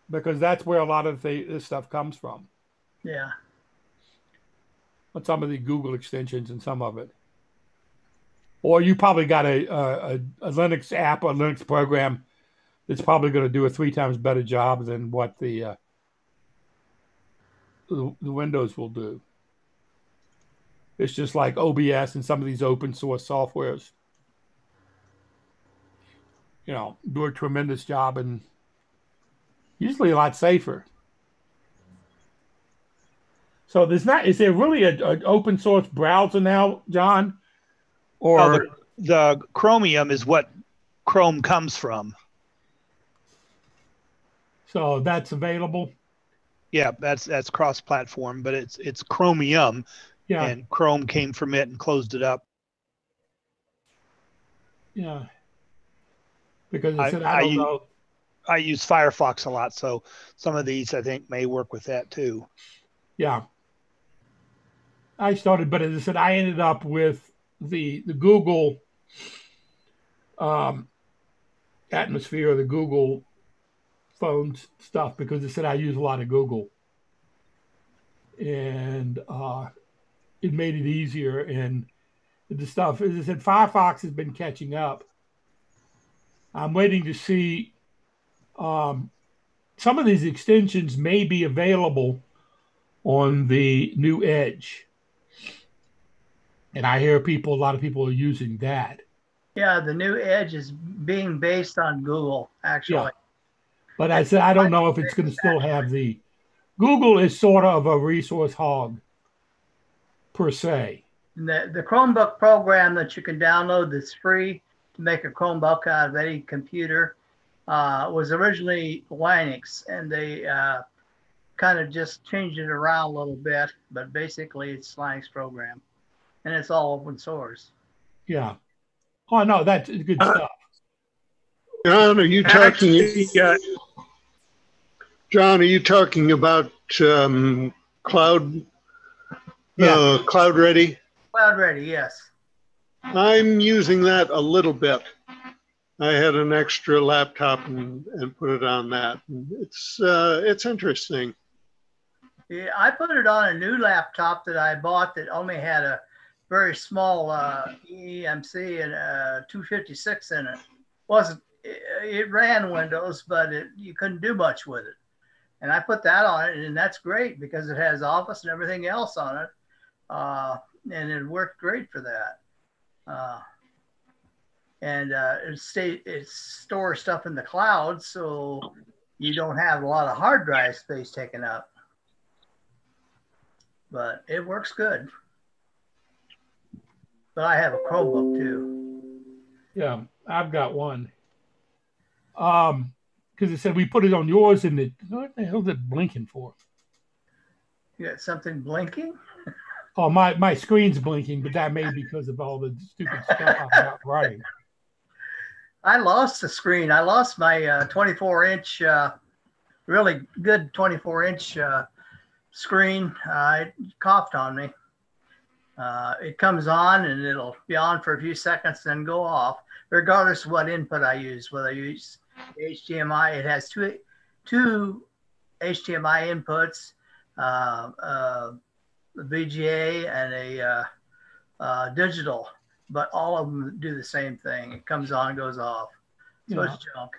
Because that's where a lot of this stuff comes from. Yeah. But some of the Google extensions and some of it. Or you probably got a Linux app or Linux program that's probably going to do a 3 times better job than what the Windows will do. It's just like OBS and some of these open source softwares. Do a tremendous job and usually a lot safer. So is there really an open source browser now, John? Or the Chromium is what Chrome comes from. So that's available? Yeah, that's cross-platform, but it's Chromium, Yeah. and Chrome came from it and closed it up. Yeah. Because I don't know. I use Firefox a lot, so some of these I think may work with that too. Yeah. I started, but as I said, I ended up with the Google atmosphere, the Google phones stuff, because it said I use a lot of Google, and it made it easier. And the stuff, as I said, Firefox has been catching up. I'm waiting to see some of these extensions may be available on the new Edge, and I hear a lot of people are using that. Yeah, the new Edge is being based on Google, actually. Yeah. But I said, I don't know if it's going to still have Google is sort of a resource hog per se. The Chromebook program that you can download that's free to make a Chromebook out of any computer was originally Linux, and they kind of just changed it around a little bit, but basically it's Linux program, and it's all open source. Yeah. Oh, no, that's good stuff. John, are you talking? John, are you talking about Cloud? Yeah. Cloud Ready? Cloud Ready, yes. I'm using that a little bit. I had an extra laptop and put it on that. It's interesting. Yeah, I put it on a new laptop that I bought that only had a very small EMC and 256 in it. It ran Windows, but you couldn't do much with it. And I put that on it, and that's great because it has Office and everything else on it. And it worked great for that. It stores stuff in the cloud, so you don't have a lot of hard drive space taken up. But it works good. But I have a Chromebook too. Yeah, I've got one. Because it said we put it on yours, and what the hell is it blinking for? You got something blinking? Oh, my screen's blinking, but that may be because of all the stupid stuff I'm not writing. I lost the screen. I lost my 24-inch, really good 24-inch screen. It coughed on me. It comes on and it'll be on for a few seconds, then go off, regardless of what input I use. Whether I use HDMI, it has two HDMI inputs, a VGA and a digital, but all of them do the same thing. It comes on, goes off. So it's junk.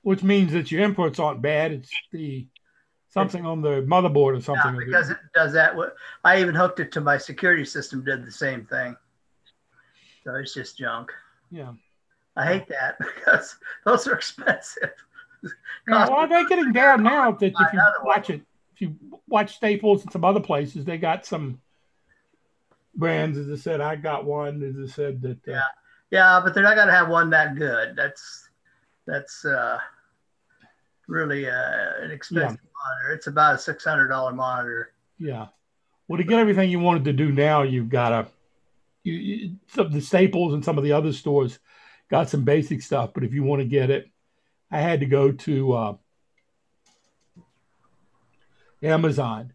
Which means that your inputs aren't bad. It's something on the motherboard or something. Yeah, because it does that. I even hooked it to my security system, did the same thing. So it's just junk. Yeah. I hate that because those are expensive. Yeah, well, they're getting down now that if you watch Staples and some other places, they got some brands. As I said, I got one. As I said that. Yeah, but they're not going to have one that good. That's really an expensive monitor. It's about a $600 monitor. Yeah. Well, to get everything you wanted to do now, you've got some of the Staples and some of the other stores got some basic stuff. But if you want to get it, I had to go to Amazon.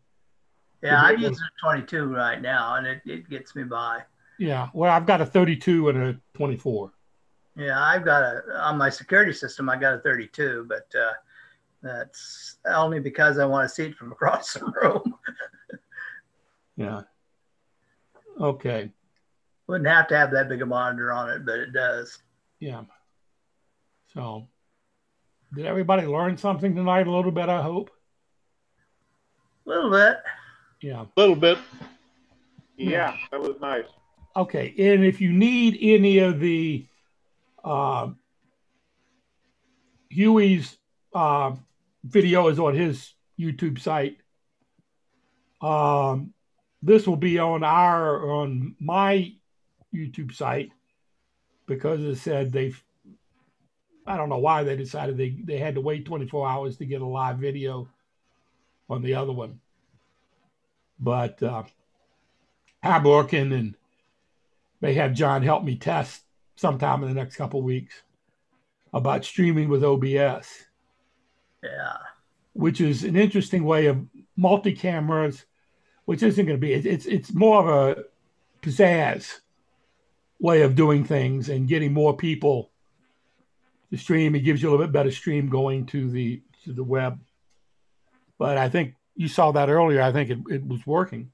Yeah, I'm using a 22 right now, and it gets me by. Yeah. Well, I've got a 32 and a 24. Yeah, I've got on my security system, I got a 32, but that's only because I want to see it from across the room. Yeah. Okay. Wouldn't have to have that big a monitor on it, but it does. Yeah. So, did everybody learn something tonight a little bit, I hope? A little bit. Yeah. A little bit. Yeah, that was nice. Okay. And if you need any of the Huey's videos on his YouTube site, this will be on my YouTube site, because it said I don't know why they decided they had to wait 24 hours to get a live video on the other one. But I'm working and may have John help me test sometime in the next couple of weeks about streaming with OBS. Yeah. which is an interesting way of multi-cameras, which isn't going to be, it's more of a pizzazz way of doing things and getting more people to stream. It gives you a little bit better stream going to the web. But I think you saw that earlier. I think it was working.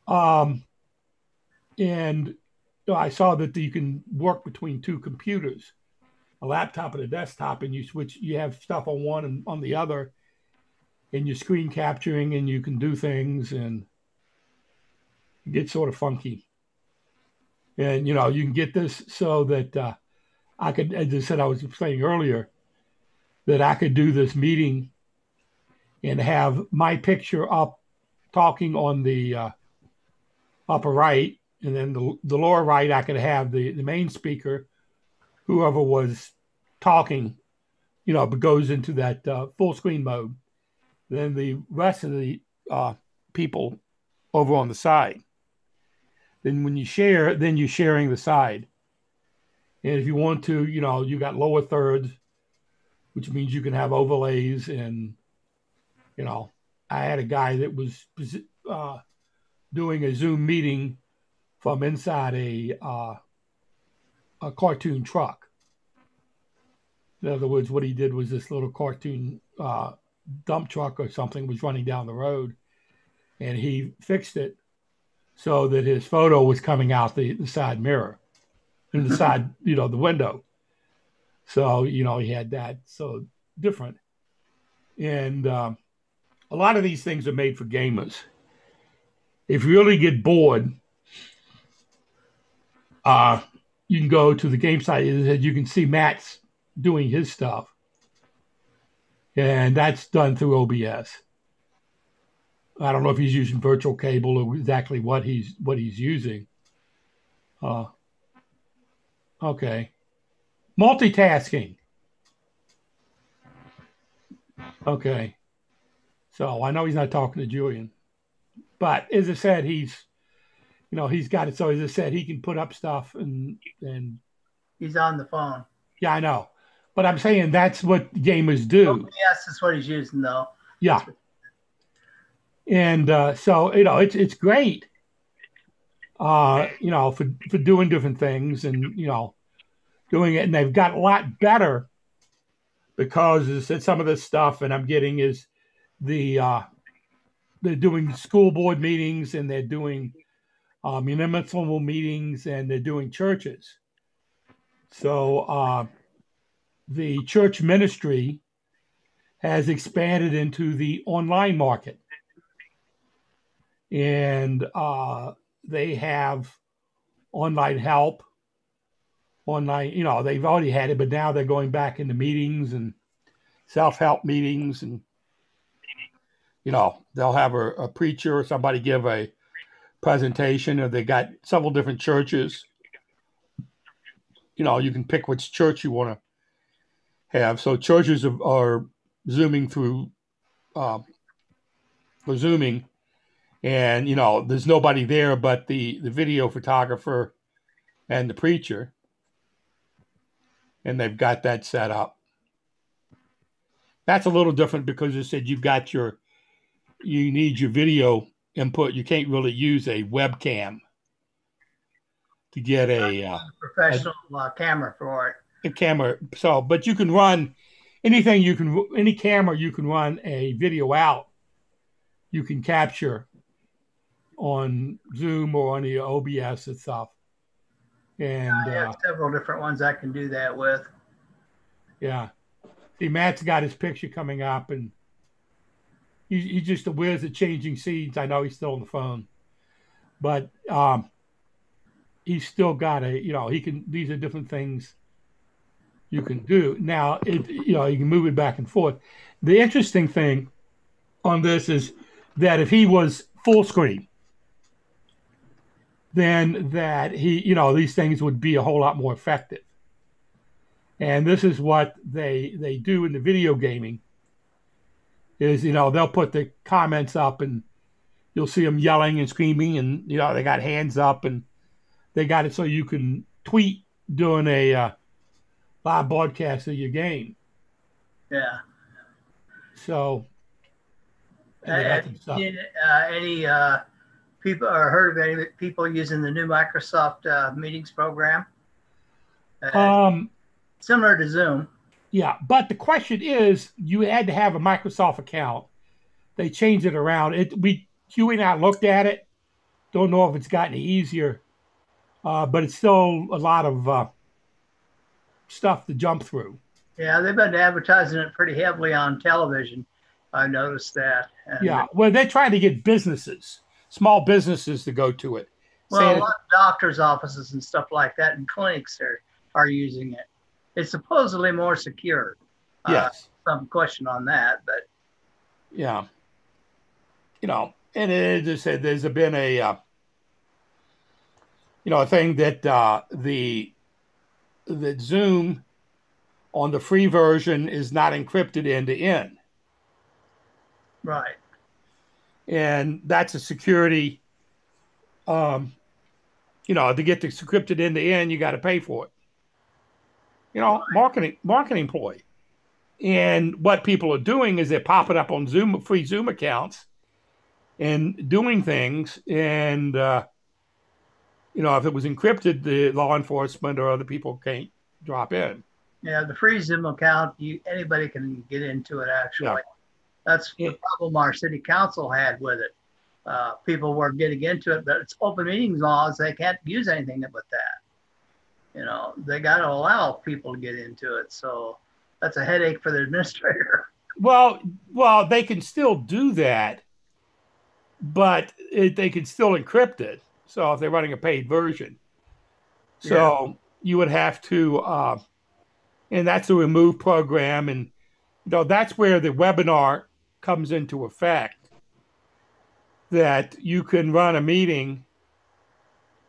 And I saw that you can work between two computers, a laptop and a desktop, and you have stuff on one and on the other, and you're screen capturing and you can do things, and it gets sort of funky. And, you can get this so that I could, as I said, I was saying earlier, that I could do this meeting and have my picture up talking on the upper right, and then the lower right, I could have the main speaker, whoever was talking, but goes into that full screen mode. Then the rest of the people over on the side. Then when you share, then you're sharing the side. And if you want to, you got lower thirds, which means you can have overlays. And, I had a guy that was doing a Zoom meeting from inside a cartoon truck. In other words, what he did was this little cartoon dump truck or something was running down the road, and he fixed it so that his photo was coming out the side mirror and the side, the window. So, he had that. So different. And a lot of these things are made for gamers. If you really get bored, you can go to the game site. You can see Matt's doing his stuff. And that's done through OBS. I don't know if he's using virtual cable or exactly what he's using. Okay. Multitasking. Okay. So I know he's not talking to Julian. But as I said, he's got it. So as I said, he can put up stuff and he's on the phone. Yeah, I know. But I'm saying that's what gamers do. Yes, that's what he's using, though. Yeah. And so, it's great, for doing different things and, doing it. And they've got a lot better because as I said, some of this stuff, and I'm getting is they're doing school board meetings and they're doing municipal meetings and they're doing churches. So the church ministry has expanded into the online market. And they have online help, they've already had it, but now they're going back into meetings and self-help meetings. And, they'll have a preacher or somebody give a presentation, or they got several different churches. You can pick which church you want to have. So churches are Zooming through, Zooming. And, there's nobody there but the video photographer and the preacher. And they've got that set up. That's a little different because you said you need your video input. You can't really use a webcam to get a professional camera for it. A camera. So, but you can run any camera you can run a video out. You can capture on Zoom or on the OBS and stuff. And I have several different ones I can do that with. Yeah. See, Matt's got his picture coming up, and he's just the whiz at changing scenes. I know he's still on the phone, but he's still got these are different things you can do. Now, you can move it back and forth. The interesting thing on this is that if he was full screen, then that these things would be a whole lot more effective. And this is what they do in the video gaming is, they'll put the comments up and you'll see them yelling and screaming and, they got hands up and they got it so you can tweet during a live broadcast of your game. Yeah. So, and they got some stuff. Any people or heard of any people using the new Microsoft Meetings program? Similar to Zoom. Yeah, but the question is, you had to have a Microsoft account. They changed it around. Huey and I looked at it. Don't know if it's gotten easier, but it's still a lot of stuff to jump through. Yeah, they've been advertising it pretty heavily on television. I noticed that. And yeah, well, they're trying to get small businesses to go to it. Well, a lot of doctors' offices and stuff like that and clinics are using it. It's supposedly more secure. Yes. Some question on that, but. Yeah. And as I said, there's been a thing that that Zoom on the free version is not encrypted end to end. Right. And that's a security. To get the encrypted end to end, you got to pay for it. Right. Marketing ploy. And what people are doing is they're popping up on Zoom, free Zoom accounts, and doing things. And if it was encrypted, the law enforcement or other people can't drop in. Yeah, the free Zoom account, anybody can get into it. Actually, Yeah. That's the problem our city council had with it. People were getting into it, but it's open meetings laws. They can't use anything but that. They got to allow people to get into it. So that's a headache for the administrator. Well, they can still do that, but they can still encrypt it. So if they're running a paid version, so you would have to, and that's a remove program, and that's where the webinar comes into effect. That you can run a meeting,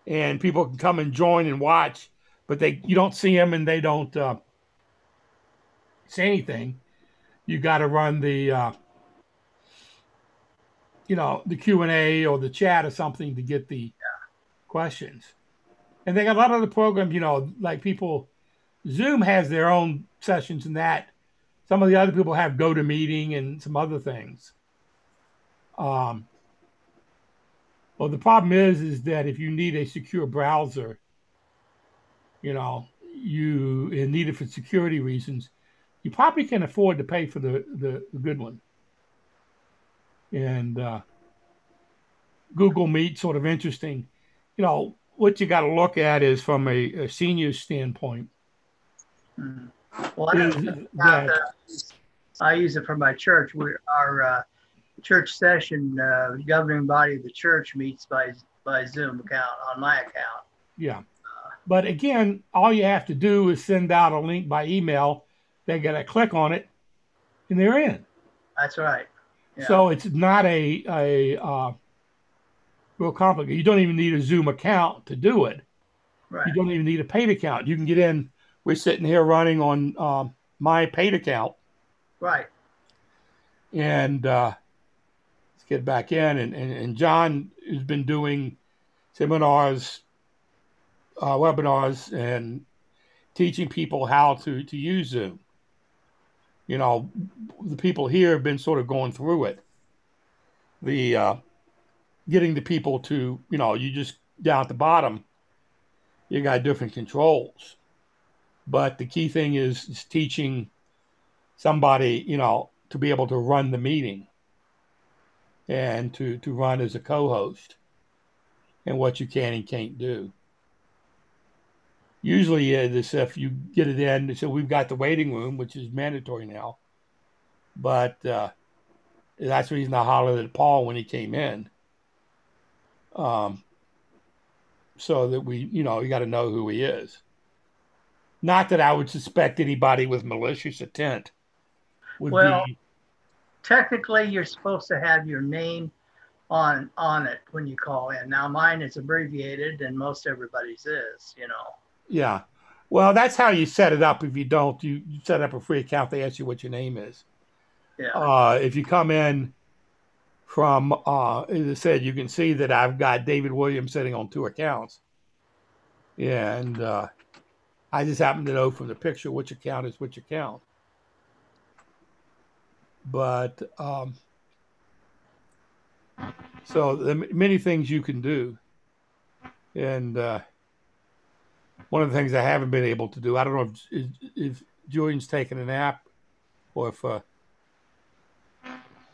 and people can come and join and watch, but you don't see them and they don't say anything. You got to run the the Q&A or the chat or something to get the questions. And they got a lot of the programs, like Zoom has their own sessions and that. Some of the other people have GoToMeeting and some other things. Well, the problem is that if you need a secure browser, you need it for security reasons, you probably can afford to pay for the good one. And Google Meet, sort of interesting. What you got to look at is from a senior standpoint. Well, I use it for my church. Our church session, governing body of the church meets by Zoom account on my account. Yeah. But again, all you have to do is send out a link by email. They got to click on it, and they're in. That's right. Yeah. So it's not a real complicated. You don't even need a Zoom account to do it. Right. You don't even need a paid account. You can get in. We're sitting here running on my paid account. Right. And let's get back in. And John has been doing seminars, webinars, and teaching people how to use Zoom. The people here have been sort of going through it. Getting the people to, you just down at the bottom, you got different controls. But the key thing is teaching somebody, to be able to run the meeting and to run as a co-host and what you can and can't do. Usually if you get it in, so we've got the waiting room, which is mandatory now. But that's the reason I hollered at Paul when he came in. So that you got to know who he is. Not that I would suspect anybody with malicious intent would be. Technically, you're supposed to have your name on it when you call in. Now, mine is abbreviated, and most everybody's is. Yeah. Well, that's how you set it up. If you don't, you set up a free account. They ask you what your name is. Yeah. If you come in from, as I said, you can see that I've got David Williams sitting on 2 accounts. Yeah, and I just happen to know from the picture which account is which account. But so there are many things you can do. And one of the things I haven't been able to do, I don't know if Julian's taking a nap or if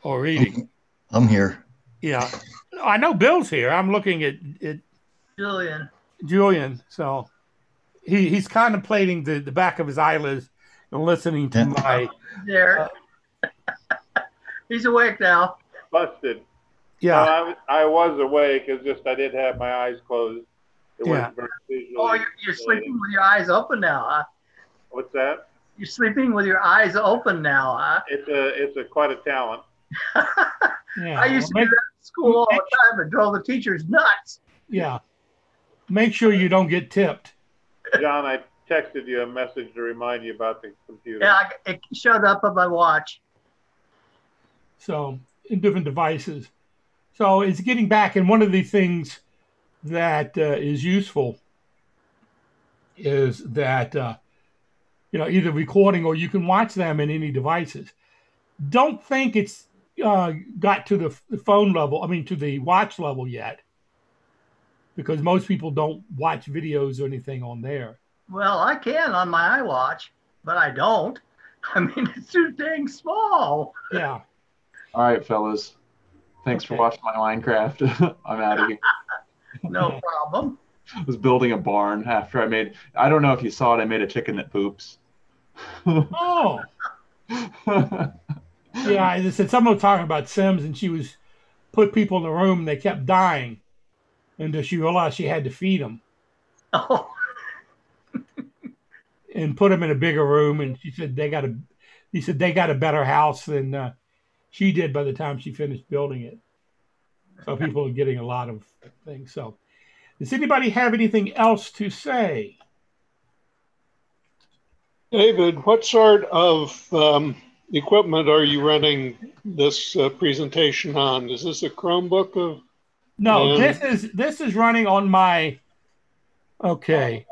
or reading. I'm here. Yeah, I know Bill's here. I'm looking at Julian. So he's contemplating the back of his eyelids and listening to my. There. He's awake now. Busted. Yeah. No, I was awake. It's just I did have my eyes closed. It wasn't very visually. Oh, you're sleeping with your eyes open now, huh? What's that? You're sleeping with your eyes open now, huh? It's quite a talent. Yeah. I used to do that in school all the time and drove the teachers nuts. Yeah. Make sure you don't get tipped. John, I texted you a message to remind you about the computer. Yeah, it showed up on my watch. So in different devices. So it's getting back, and one of the things that is useful is that either recording or you can watch them in any devices. Don't think it's got to the phone level, to the watch level yet, because most people don't watch videos or anything on there. Well, I can on my iWatch, but I don't. It's too dang small. Yeah. All right, fellas. Thanks for watching my Minecraft. I'm out of here. No problem. I was building a barn after I don't know if you saw it, I made a chicken that poops. Oh. Yeah, I said someone was talking about Sims, and she put people in the room and they kept dying. And she realized she had to feed them. Oh. And put them in a bigger room, and she said they got a better house than she did by the time she finished building it. So people are getting a lot of things. So does anybody have anything else to say? David, what sort of equipment are you running this presentation on? Is this a Chromebook? No, this is running on my. Okay.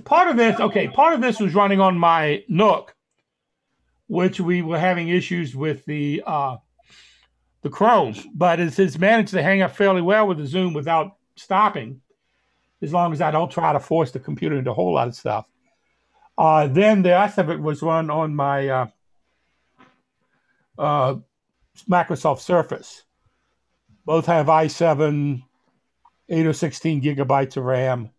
Part of this was running on my Nook, which we were having issues with the Chrome, but it's managed to hang up fairly well with the Zoom without stopping, as long as I don't try to force the computer into a whole lot of stuff. Then the rest of it was run on my Microsoft Surface. Both have i7, 8 or 16 gigabytes of RAM.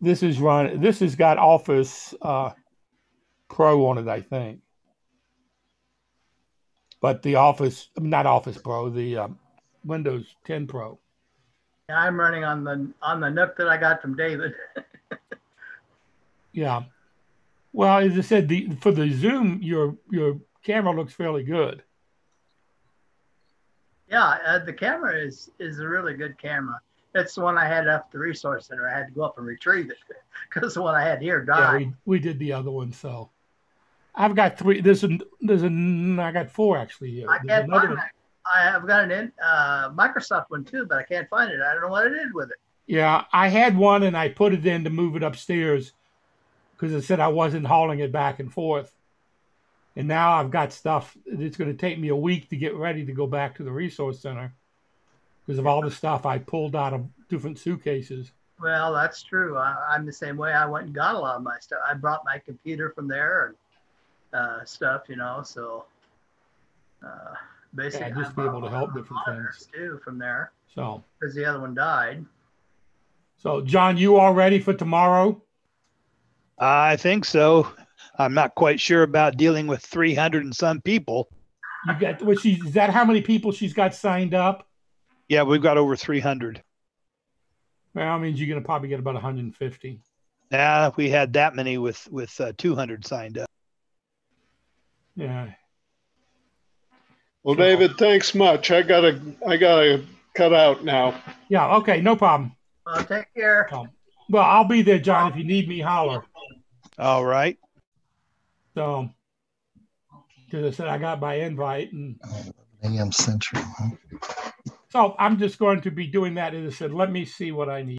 This has got Office Pro on it, I think. But the not Office Pro, the Windows 10 Pro. Yeah, I'm running on the Nook that I got from David. Yeah. Well, as I said, for the Zoom, your camera looks fairly good. Yeah, the camera is a really good camera. That's the one I had up at the resource center. I had to go up and retrieve it because the one I had here died. Yeah, we did the other one. So I've got 3. I got 4 actually here. I can't find it. I've got an Microsoft one too, but I can't find it. I don't know what I did with it. Yeah, I had one and I put it in to move it upstairs because I said I wasn't hauling it back and forth. And now I've got stuff. It's going to take me a week to get ready to go back to the resource center because of all the stuff I pulled out of different suitcases. Well, that's true. I'm the same way. I went and got a lot of my stuff. I brought my computer from there and stuff, so basically yeah, just be able to help different things too from there. So because the other one died. So John, you all ready for tomorrow? I think so. I'm not quite sure about dealing with 300 and some people. You got is that how many people she's got signed up? Yeah, we've got over 300. Well, that means you're going to probably get about 150. Yeah, we had that many with 200 signed up. Yeah. Well, David, thanks much. I gotta cut out now. Yeah. Okay. No problem. Well, take care. Well, I'll be there, John. If you need me, holler. All right. So, because I said I got my invite, and AM Central. Huh? so I'm just going to be doing that. As I said, let me see what I need.